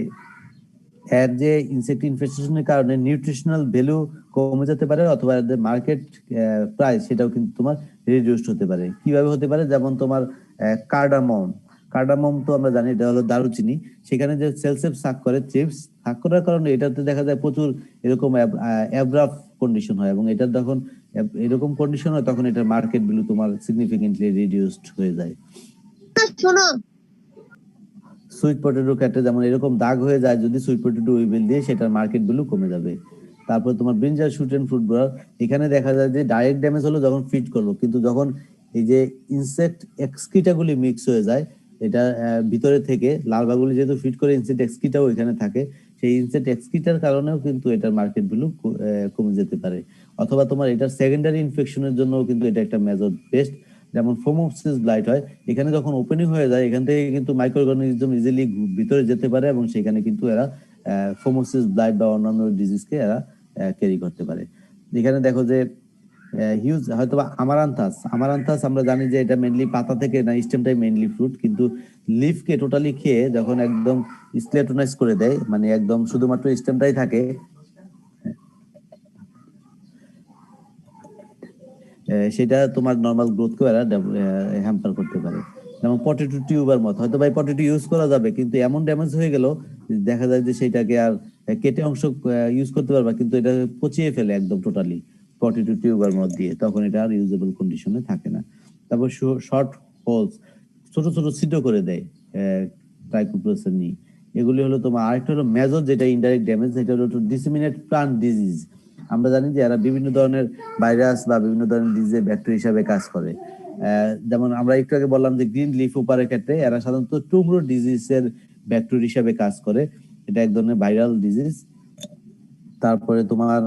এর যে ইনসেক্ট ইনফেস্টেশনের কারণে নিউট্রিশনাল ভ্যালু কমে যেতে পারে, অথবা এর মার্কেট প্রাইস সেটাও কিন্তু তোমার রিডিউসড হতে পারে। কিভাবে হতে পারে? যেমন তোমার কার্ডামম, কার্ডামম তো আমরা জানি এটা হলো দারুচিনি, সেখানে যে সেলসেপ সাক করে, চিপস সাক করার কারণে এটাতে দেখা যায় প্রচুর এরকম অ্যাব্রাফ কন্ডিশন হয়, এবং এটা যখন এরকম কন্ডিশন হয় তখন এটা মার্কেট ভ্যালু তোমার সিগনিফিকেন্টলি রিডিউসড হয়ে যায়। সুইট পটেটো ক্ষেত্রে যেমন এরকম দাগ হয়ে যায়, যদি সুইট পটেটো উইবেল দিয়ে সেটার মার্কেট ভ্যালু কমে যাবে। তারপর তোমার brinjal shoot and fruit borer, এখানে দেখা যায় যে ডাইরেক্ট ড্যামেজ হলো যখন ফিড করলো, কিন্তু যখন এই যে ইনসেক্ট এক্সক্রিটাগুলি মিক্স হয়ে যায়, এটা ভিতরে থেকে লার্ভাগুলি যেহেতু ফিড করে ইনসেক্ট এক্সক্রিটাও এখানে থাকে, সেই ইনসেক্ট এক্সক্রিটার কারণেও কিন্তু এটার মার্কেট ভ্যালু কমে যেতে পারে। অথবা তোমার এটার সেকেন্ডারি ইনফেকশনের জন্য কিন্তু এটা একটা মেজর বেস্ট, যেমন ফোমোসিস ব্লাইট হয়, এখানে যখন ওপেনিং হয়ে যায় এখান থেকে কিন্তু মাইক্রোঅর্গানিজম ইজিলি ভিতরে যেতে পারে এবং সেখানে কিন্তু এরা ফোমোসিস ব্লাইট বা অন্যান্য ডিজিজকে এরা ক্যারি করতে পারে। এখানে দেখো যে হিউজ হয়তো আমারান্থাস আমরা জানি যে এটা মেইনলি পাতা থেকে না, স্টেমটাই মেইনলি ফ্রুট, কিন্তু লিফকে টোটালি খেয়ে যখন একদম স্কেলেটোনাইজ করে দেয়, মানে একদম শুধুমাত্র স্টেমটাই থাকে, সেটা তোমার নর্মাল গ্রোথকেও এরা হ্যাম্পার করতে পারে। যেমন পটেটো টিউবার মতো, হয়তো ভাই পটেটো ইউজ করা যাবে কিন্তু এমন ড্যামেজ হয়ে গেল দেখা যায় যে সেটাকে আর কেটে অংশ ইউজ করতে পারবা, কিন্তু এটা পচিয়ে ফেলে একদম টোটালি পটেটো টিউবার মধ্যে দিয়ে, তখন এটা আর ইউজেবল কন্ডিশনে থাকে না। তারপর শর্ট হোলস, ছোট ছোট ছিদ্র করে দেয় ট্রাইকোপ্রোসেন নিয়ে। এগুলি হলো তোমার। আরেকটা হলো মেজর যেটা ইনডাইরেক্ট ড্যামেজ, সেটা হলো ডিসেমিনেট প্লান্ট ডিজিজ। আমরা জানি যে এরা বিভিন্ন ধরনের ভাইরাস বা বিভিন্ন ধরনের ডিজিজের ভেক্টর হিসাবে কাজ করে। যেমন আমরা একটু আগে বললাম যে গ্রিন লিফ হোপারের ক্ষেত্রে এরা সাধারণত টুমরো ডিজিজের ভেক্টর হিসাবে কাজ করে, এটা এক ধরনের ভাইরাল ডিজিজ। তারপরে তোমার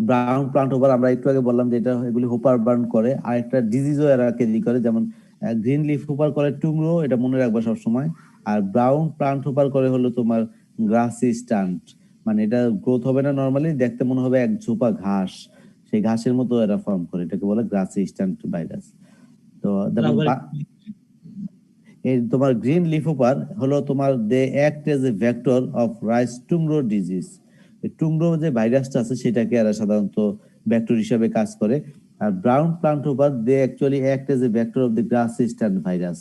ব্রাউন প্লান্ট হোপার, আমরা একটু আগে বললাম যে এটা এগুলি হোপার বার্ন করে, আর একটা ডিজিজও এরা ক্যারি করে, যেমন গ্রিন লিফ হোপার করে টুমরো, এটা মনে রাখবা সবসময়। আর ব্রাউন প্লান্ট হোপার করে হলো তোমার গ্রাসি স্টান্ট, মানে এটা গ্রোথ হবে না, নরমালি দেখতে মনে হবে এক ঝোপা ঘাস, সেই ঘাসের মতো এরা ফর্ম করে, এটাকে বলে গ্রাসি স্টান্ট ভাইরাস। তো যেমন এই তোমার গ্রিন লিফ হোপার হলো তোমার they act as a vector of rice tungro disease. Tungro যে ভাইরাসটা আছে সেটাকে এরা সাধারণত ভেক্টর হিসেবে কাজ করে। আর brown plant hopper they actually act as a vector of the grassy stunt virus,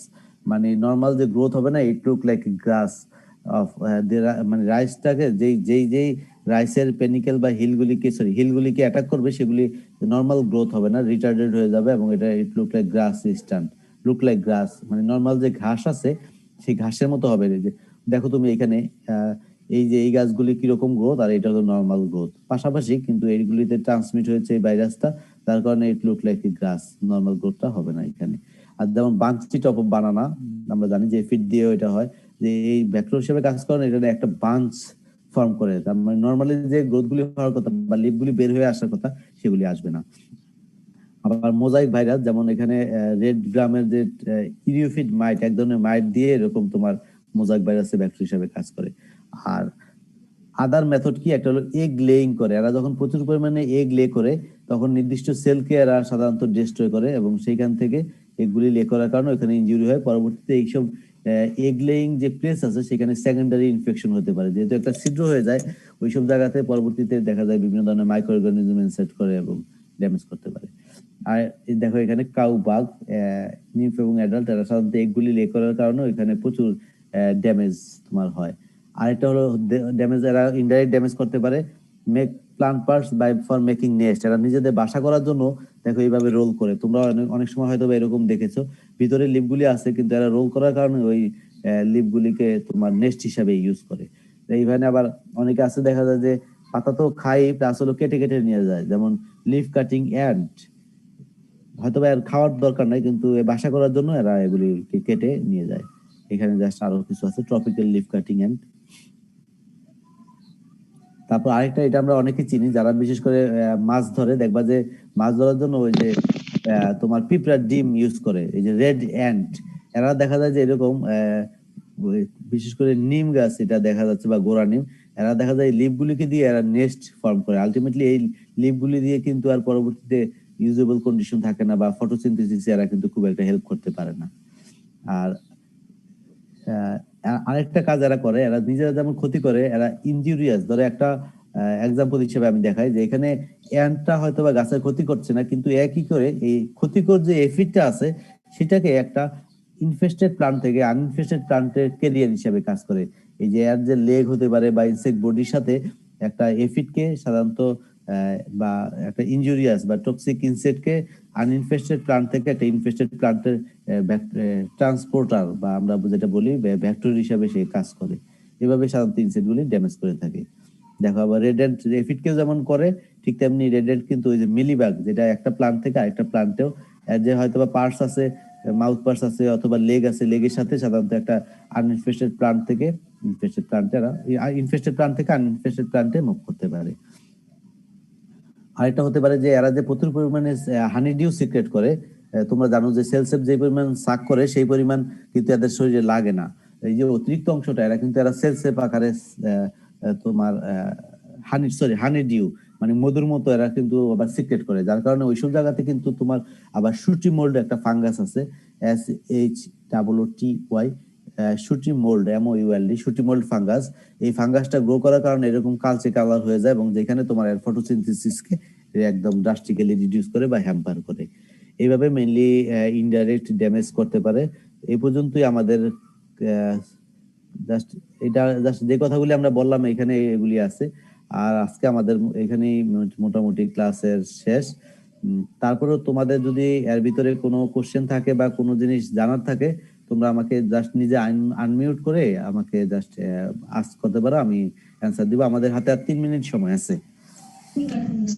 মানে নর্মাল যে গ্রোথ হবে না, it look like grass of মানে রাইসটাকে যেই রাইসের পেনিকেল বা হিলগুলিকে অ্যাটাক করবে, সেগুলি নর্মাল গ্রোথ হবে না, রিটার্ডেড হয়ে যাবে, এবং এটা it look like grass stunt, look like grass মানে নর্মাল যে ঘাস আছে সেই ঘাসের মতো হবে। যে দেখো তুমি এখানে এই যে এই গাছগুলি কিরকম গ্রোথ, আর এটা হলো নর্মাল গ্রোথ পাশাপাশি, কিন্তু এইগুলিতে ট্রান্সমিট হয়েছে এই ভাইরাসটা, তার কারণে it look like grass, normal গ্রোথটা হবে না এখানে। আর যেমন বাঞ্চি টপ অফ বানানা, আমরা জানি যে ফিড দিয়েও এটা হয়, যে এই ভেক্টর হিসেবে কাজ করে, এটা একটা বাঞ্চ ফর্ম করে, তার মানে নর্মালি যে গ্রোথ গুলি হওয়ার কথা বা লিফগুলি বের হয়ে আসার কথা সেগুলি আসবে না। আবার মোজাইক ভাইরাস, যেমন এখানে রেড গ্রামের যে ইরিওফিড মাইট, এক ধরনের মাইট দিয়ে এরকম তোমার মোজাইক ভাইরাসের ভেক্টর হিসেবে কাজ করে। আর আদার মেথড কি, একটা হলো এগ লেইং করে, এরা যখন প্রচুর পরিমাণে এগ লে করে তখন নির্দিষ্ট সেলকে এরা সাধারণত ডিস্ট্রয় করে, এবং সেইখান থেকে এগুলি লে করার কারণে ওখানে ইনজুরি হয়। পরবর্তীতে এইসব এগ লেইং যে প্লেস আছে সেখানে সেকেন্ডারি ইনফেকশন হতে পারে, যেহেতু একটা ছিদ্র হয়ে যায় ওইসব জায়গাতে, পরবর্তীতে দেখা যায় বিভিন্ন ধরনের মাইক্রো অর্গানিজম ইনসেক্ট করে এবং ড্যামেজ করতে পারে। আর দেখো এখানে কাউ বাগ, নিম্ফ এবং অ্যাডাল্ট, এরা সাধারণত এগুলি লে করার কারণে ওইখানে প্রচুর ড্যামেজ তোমার হয়। আরেকটা হলো ড্যামেজ, এরা ইনডাইরেক্ট ড্যামেজ করতে পারে make plant parts by for making nest, এরা নিজেদের বাসা করার জন্য দেখো এইভাবে রোল করে, তোমরা অনেক সময় হয়তো এরকম দেখেছো, ভিতরে লিপগুলি আছে কিন্তু এরা রোল করার কারণে ওই লিপগুলিকে তোমার নেস্ট হিসাবে ইউজ করে। এইখানে আবার অনেকে আছে দেখা যায় যে পাতা তো খাই প্লাস হলো কেটে কেটে নিয়ে যায়, যেমন লিফ কাটিং অ্যান্ট, হয়তো এর খাওয়ার দরকার নাই কিন্তু বাসা করার জন্য এরা এগুলি কেটে নিয়ে যায়। এখানে জাস্ট আরো কিছু আছে, ট্রপিক্যাল লিফ কাটিং অ্যান্ট। তারপর আরেকটা, এটা আমরা অনেকে চিনি যারা বিশেষ করে মাছ ধরে, দেখবা যে মাছ ধরার জন্য ওই যে তোমার পিঁপড়ার ডিম ইউজ করে, এই যে রেড অ্যান্ট, এরা দেখা যায় যে এরকম বিশেষ করে নিম গাছ এটা দেখা যাচ্ছে বা গোড়া নিম, এরা দেখা যায় লিফগুলিকে দিয়ে এরা নেস্ট ফর্ম করে। আলটিমেটলি এই লিফগুলি দিয়ে কিন্তু আর পরবর্তীতে ইউজেবল কন্ডিশন থাকে না, বা ফটোসিনথেসিস এরা কিন্তু খুব একটা হেল্প করতে পারে না। আর আরেকটা কাজ এরা করে, এরা নিজেরা যেমন ক্ষতি করে, এরা ইনজুরিয়াস, ধরে একটা এক্সাম্পল হিসেবে আমি দেখাই যে এখানে অ্যান্টটা হয়তো বা গাছের ক্ষতি করছে না, কিন্তু একই করে এই ক্ষতিকর যে এফিডটা আছে সেটাকে একটা ইনফেস্টেড প্লান্ট থেকে আনইনফেস্টেড প্লান্টের ক্যারিয়ার হিসেবে কাজ করে। এই যে এর যে লেগ হতে পারে বা ইনসেক্ট বডির সাথে একটা এফিডকে সাধারণত বা একটা ইনজুরিয়াস বা টক্সিক ইনসেক্টকে আনইনফেস্টেড প্লান্ট থেকে একটা ইনফেস্টেড প্লান্টের ট্রান্সপোর্টার বা আমরা যেটা বলি ভেক্টর হিসাবে সে কাজ করে। এভাবে সাধারণত ইনসেক্টগুলি ড্যামেজ করে থাকে। দেখো আবার রেডেন্ট এফিডকেও যেমন করে, ঠিক তেমনি রেডেন্ট কিন্তু ওই যে মিলিবাগ, যেটা একটা প্লান্ট থেকে আরেকটা প্লান্টেও যে হয়তো বা পার্টস আছে, মাউথ পার্টস আছে অথবা লেগ আছে, লেগের সাথে সাধারণত একটা আনইনফেস্টেড প্লান্ট থেকে ইনফেস্টেড প্লান্টে মুভ করতে পারে। আরেকটা হতে পারে যে এরা যে প্রচুর পরিমাণে হানিডিউ সিক্রেট করে। তোমরা জানো যে সেলসেপ যে পরিমাণ সাক করে সেই পরিমাণ কিন্তু এদের শরীরে লাগে না। এই যে অতিরিক্ত অংশটা এরা সেলসেপ আকারে তোমার হানিডিউ মানে মধুর মতো এরা কিন্তু আবার সিক্রেট করে, যার কারণে ওইসব জায়গাতে কিন্তু তোমার আবার শুটি মোল্ড একটা ফাঙ্গাস আছে, SHOOTY, শুটি মোল্ড, MOULD, শুটি মোল্ড ফাঙ্গাস। এই ফাঙ্গাসটা গ্রো করার কারণে এরকম কালচে কালার হয়ে যায় এবং যেখানে তোমার ফটোসিনথেসিসকে একদম ড্রাস্টিক্যালি রিডিউস করে বা হ্যাম্পার করে। এইভাবে মেইনলি ইনডাইরেক্ট ড্যামেজ করতে পারে। এই পর্যন্তই আমাদের জাস্ট যে কথাগুলি আমরা বললাম এখানে এগুলি আছে। আর আজকে আমাদের এখানেই মোটামুটি ক্লাসের শেষ। তারপরেও তোমাদের যদি এর ভিতরে কোনো কোশ্চেন থাকে বা কোনো জিনিস জানার থাকে, তোমরা আমাকে জাস্ট নিজে আনমিউট করে আমাকে জাস্ট আস্ক করতে পারো, আমি অ্যান্সার দিব। আমাদের হাতে আর 3 মিনিট সময় আছে।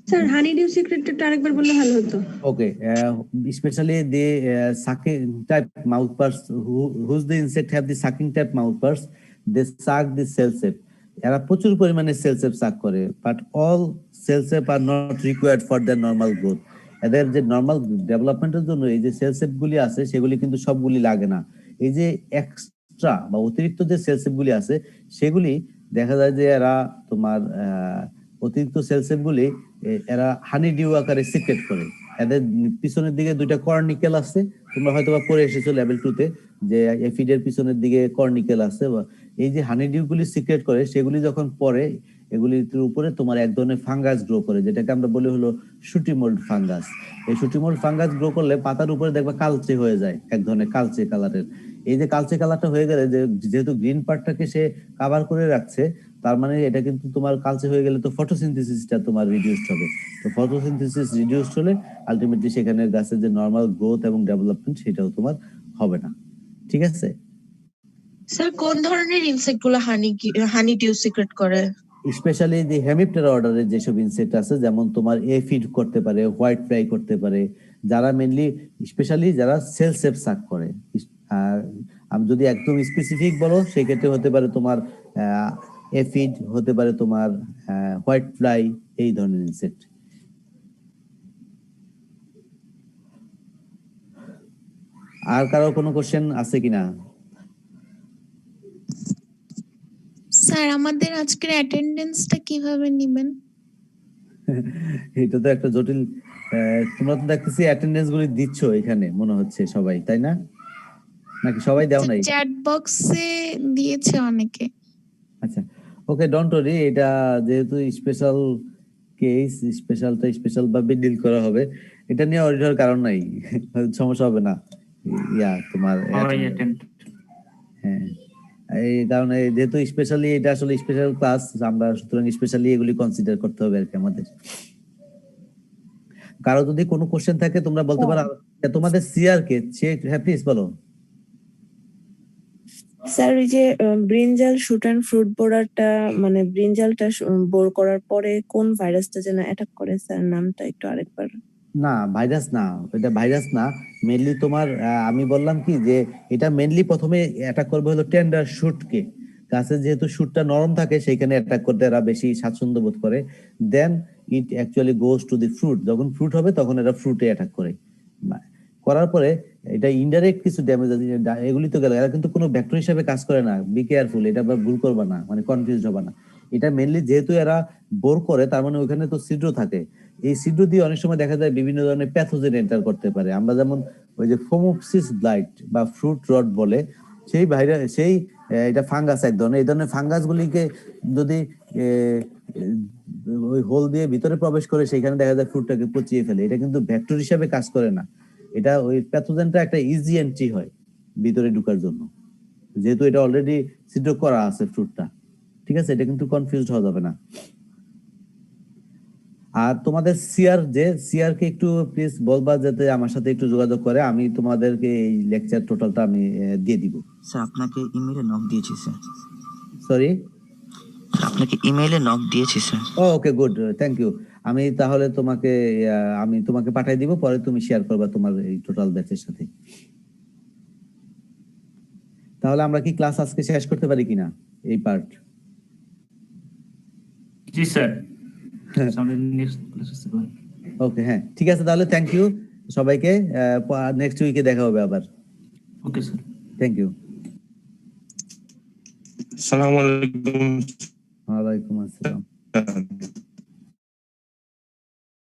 স্যার হানিডিউ সিক্রেটটা আরেকবার বললে ভালো হতো। Okay, especially the sucking type mouth parts, whose the insect have the sucking type mouth parts, they suck the cell shape. এরা প্রচুর পরিমাণে সেল শেপ সাক করে, but all cell sap are not required for the normal growth. এদের যে নর্মাল ডেভেলপমেন্টের জন্য এই যে সেল শেপ গুলি আছে সেগুলি কিন্তু সবগুলি লাগে না। এই যে এক্সট্রা বা অতিরিক্ত যে সেল শেপ গুলি আছে সেগুলি দেখা যায় যে এরা তোমার অতিরিক্ত সেল শেপ গুলি এরা হানি ডিউ আকারে সিক্রেট করে। এদের পিছনের দিকে দুইটা কর্নিকেল আছে, তোমরা হয়তো বা পড়ে এসেছো লেভেল 2 তে যে এফিডের পিছনের দিকে কর্নিকেল আছে। এই যে হানি ডিউ গুলি সিক্রেট করে সেগুলি যখন পড়ে এগুলির উপরে তোমার এক ধরনের ফাঙ্গাস গ্রো করে, যেটাকে আমরা বলি হলো শুটি মোল্ড ফাঙ্গাস। এই শুটি মোল্ড ফাঙ্গাস গ্রো করলে পাতার উপরে দেখবা কালচে হয়ে যায়, এক ধরনের কালচে কালারের। এই যে কালচে কালারটা হয়ে গেলে যেহেতু গ্রিন পার্টটাকে সে কভার করে রাখছে, তার মানে এটা কিন্তু তোমার কালচে হয়ে গেলে তো ফটোসিনথেসিসটা তোমার রিডিউসড হবে। তো ফটোসিনথেসিস রিডিউসড হলে আলটিমেটলি সেখানে গাছের যে নরমাল গ্রোথ এবং ডেভেলপমেন্ট সেটাও তোমার হবে না। ঠিক আছে স্যার, কোন ধরনের ইনসেক্ট গুলো হানি ডিউ সিক্রেট করে? স্পেশালি যে হেমিপটেরা অর্ডারের যেসব ইনসেক্ট আছে, যেমন তোমার এফিড করতে পারে, হোয়াইট ফ্লাই করতে পারে, যারা মেনলি স্পেশালি যারা সেল শেপ সাক করে। আমি যদি একদম স্পেসিফিক বলো সেই ক্ষেত্রে হতে পারে তোমার এফিড, হতে পারে তোমার হোয়াইট ফ্লাই, এই ধরনের ইনসেক্ট। আর কারো কোনো কোশ্চেন আছে কিনা? স্যার আমাদের আজকের অ্যাটেন্ডেন্সটা কিভাবে নেবেন? এটা তো একটা জটিল। তোমরা তো দেখতেছি অ্যাটেন্ডেন্স গুলি দিচ্ছ এখানে মনে হচ্ছে সবাই, তাই না? নাকি সবাই দাও নাই? চ্যাট বক্সে দিয়েছে অনেকে। আচ্ছা, ওকে, ডোন্ট ওয়ারি। এটা যেহেতু স্পেশাল কেস, স্পেশাল ভাবে ডিল করা হবে, এটা নিয়ে ওয়ারি হওয়ার কারণ নাই, সমস্যা হবে না। তোমার হ্যাঁ, এই কারণে যেহেতু স্পেশালি এটা আসলে স্পেশাল ক্লাস, আমরা সুতরাং স্পেশালি এগুলি কনসিডার করতে হবে আর কি আমাদের। কারো যদি কোনো কোশ্চেন থাকে তোমরা বলতে পারো। তোমাদের সিআর কে প্লিজ বলো। স্যার ওই যে ব্রিনজাল শুট এন্ড ফ্রুট বোরারটা, মানে ব্রিনজালটা বোর করার পরে কোন ভাইরাসটা যেন অ্যাটাক করে স্যার, নামটা একটু আরেকবার। না, ভাইরাস না, এটা ভাইরাস না। মেনলি তোমার আমি বললাম কি যে এটা মেনলি প্রথমে অ্যাটাক করবে হলো টেন্ডার শুটকে। গাছের যেহেতু শুটটা নরম থাকে সেইখানে অ্যাটাক করতে এরা বেশি স্বাচ্ছন্দ্য বোধ করে। Then it actually goes to the fruit. যখন ফ্রুট হবে তখন এরা ফ্রুটে অ্যাটাক করে। করার পরে এটা ইনডাইরেক্ট কিছু ড্যামেজ আছে, এগুলি তো গেল। এরা কিন্তু কোনো ভেক্টর হিসেবে কাজ করে না, বি কেয়ারফুল, এটা ভুল করবা না, মানে কনফিউজ হবে না। এটা মেনলি যেহেতু এরা বোর করে, তার মানে ওখানে তো ছিদ্র থাকে। এই ছিদ্র দিয়ে অনেক সময় দেখা যায় বিভিন্ন ধরনের প্যাথোজেন এন্টার করতে পারে। আমরা যেমন ওই যে ফোমোপসিস ব্লাইট বা ফ্রুট রট বলে সেই ভাইরাস, এটা ফাঙ্গাস এক ধরনের। এই ধরনের ফাঙ্গাস গুলিকে যদি ওই হোল দিয়ে ভিতরে প্রবেশ করে সেখানে দেখা যায় ফ্রুটটাকে পচিয়ে ফেলে। এটা কিন্তু ভেক্টর হিসাবে কাজ করে না। এটা ওই প্যাথোজেনটা একটা ইজি এন্ট্রি হয় ভিতরে ঢোকার জন্য, যেহেতু এটা অলরেডি ছিদ্র করা আছে ফ্রুটটা। ঠিক আছে, এটা কিন্তু কনফিউজড হওয়া যাবে না। আর তোমাদের সিআর কে একটু প্লিজ বলবা যাতে আমার সাথে একটু যোগাযোগ করে, আমি তোমাদেরকে এই লেকচার টোটালটা আমি দিয়ে দিব। স্যার আপনাকে ইমেইলে নক দিয়েছি স্যার। সরি, আপনাকে ইমেইলে নক দিয়েছি sir. Okay good, thank you. আমি তাহলে তোমাকে পাঠিয়ে দিব, পরে তুমি শেয়ার করবা তোমার এই টোটাল ব্যাচের সাথে। তাহলে আমরা কি ক্লাস আজকে শেষ করতে পারি কিনা এই পার্ট? জি স্যার। ওকে, হ্যাঁ ঠিক আছে, তাহলে থ্যাংক ইউ সবাইকে। নেক্সট উইকে দেখা হবে আবার। Okay sir. Thank you. আসসালামু আলাইকুম। ওয়ালাইকুম আসসালাম।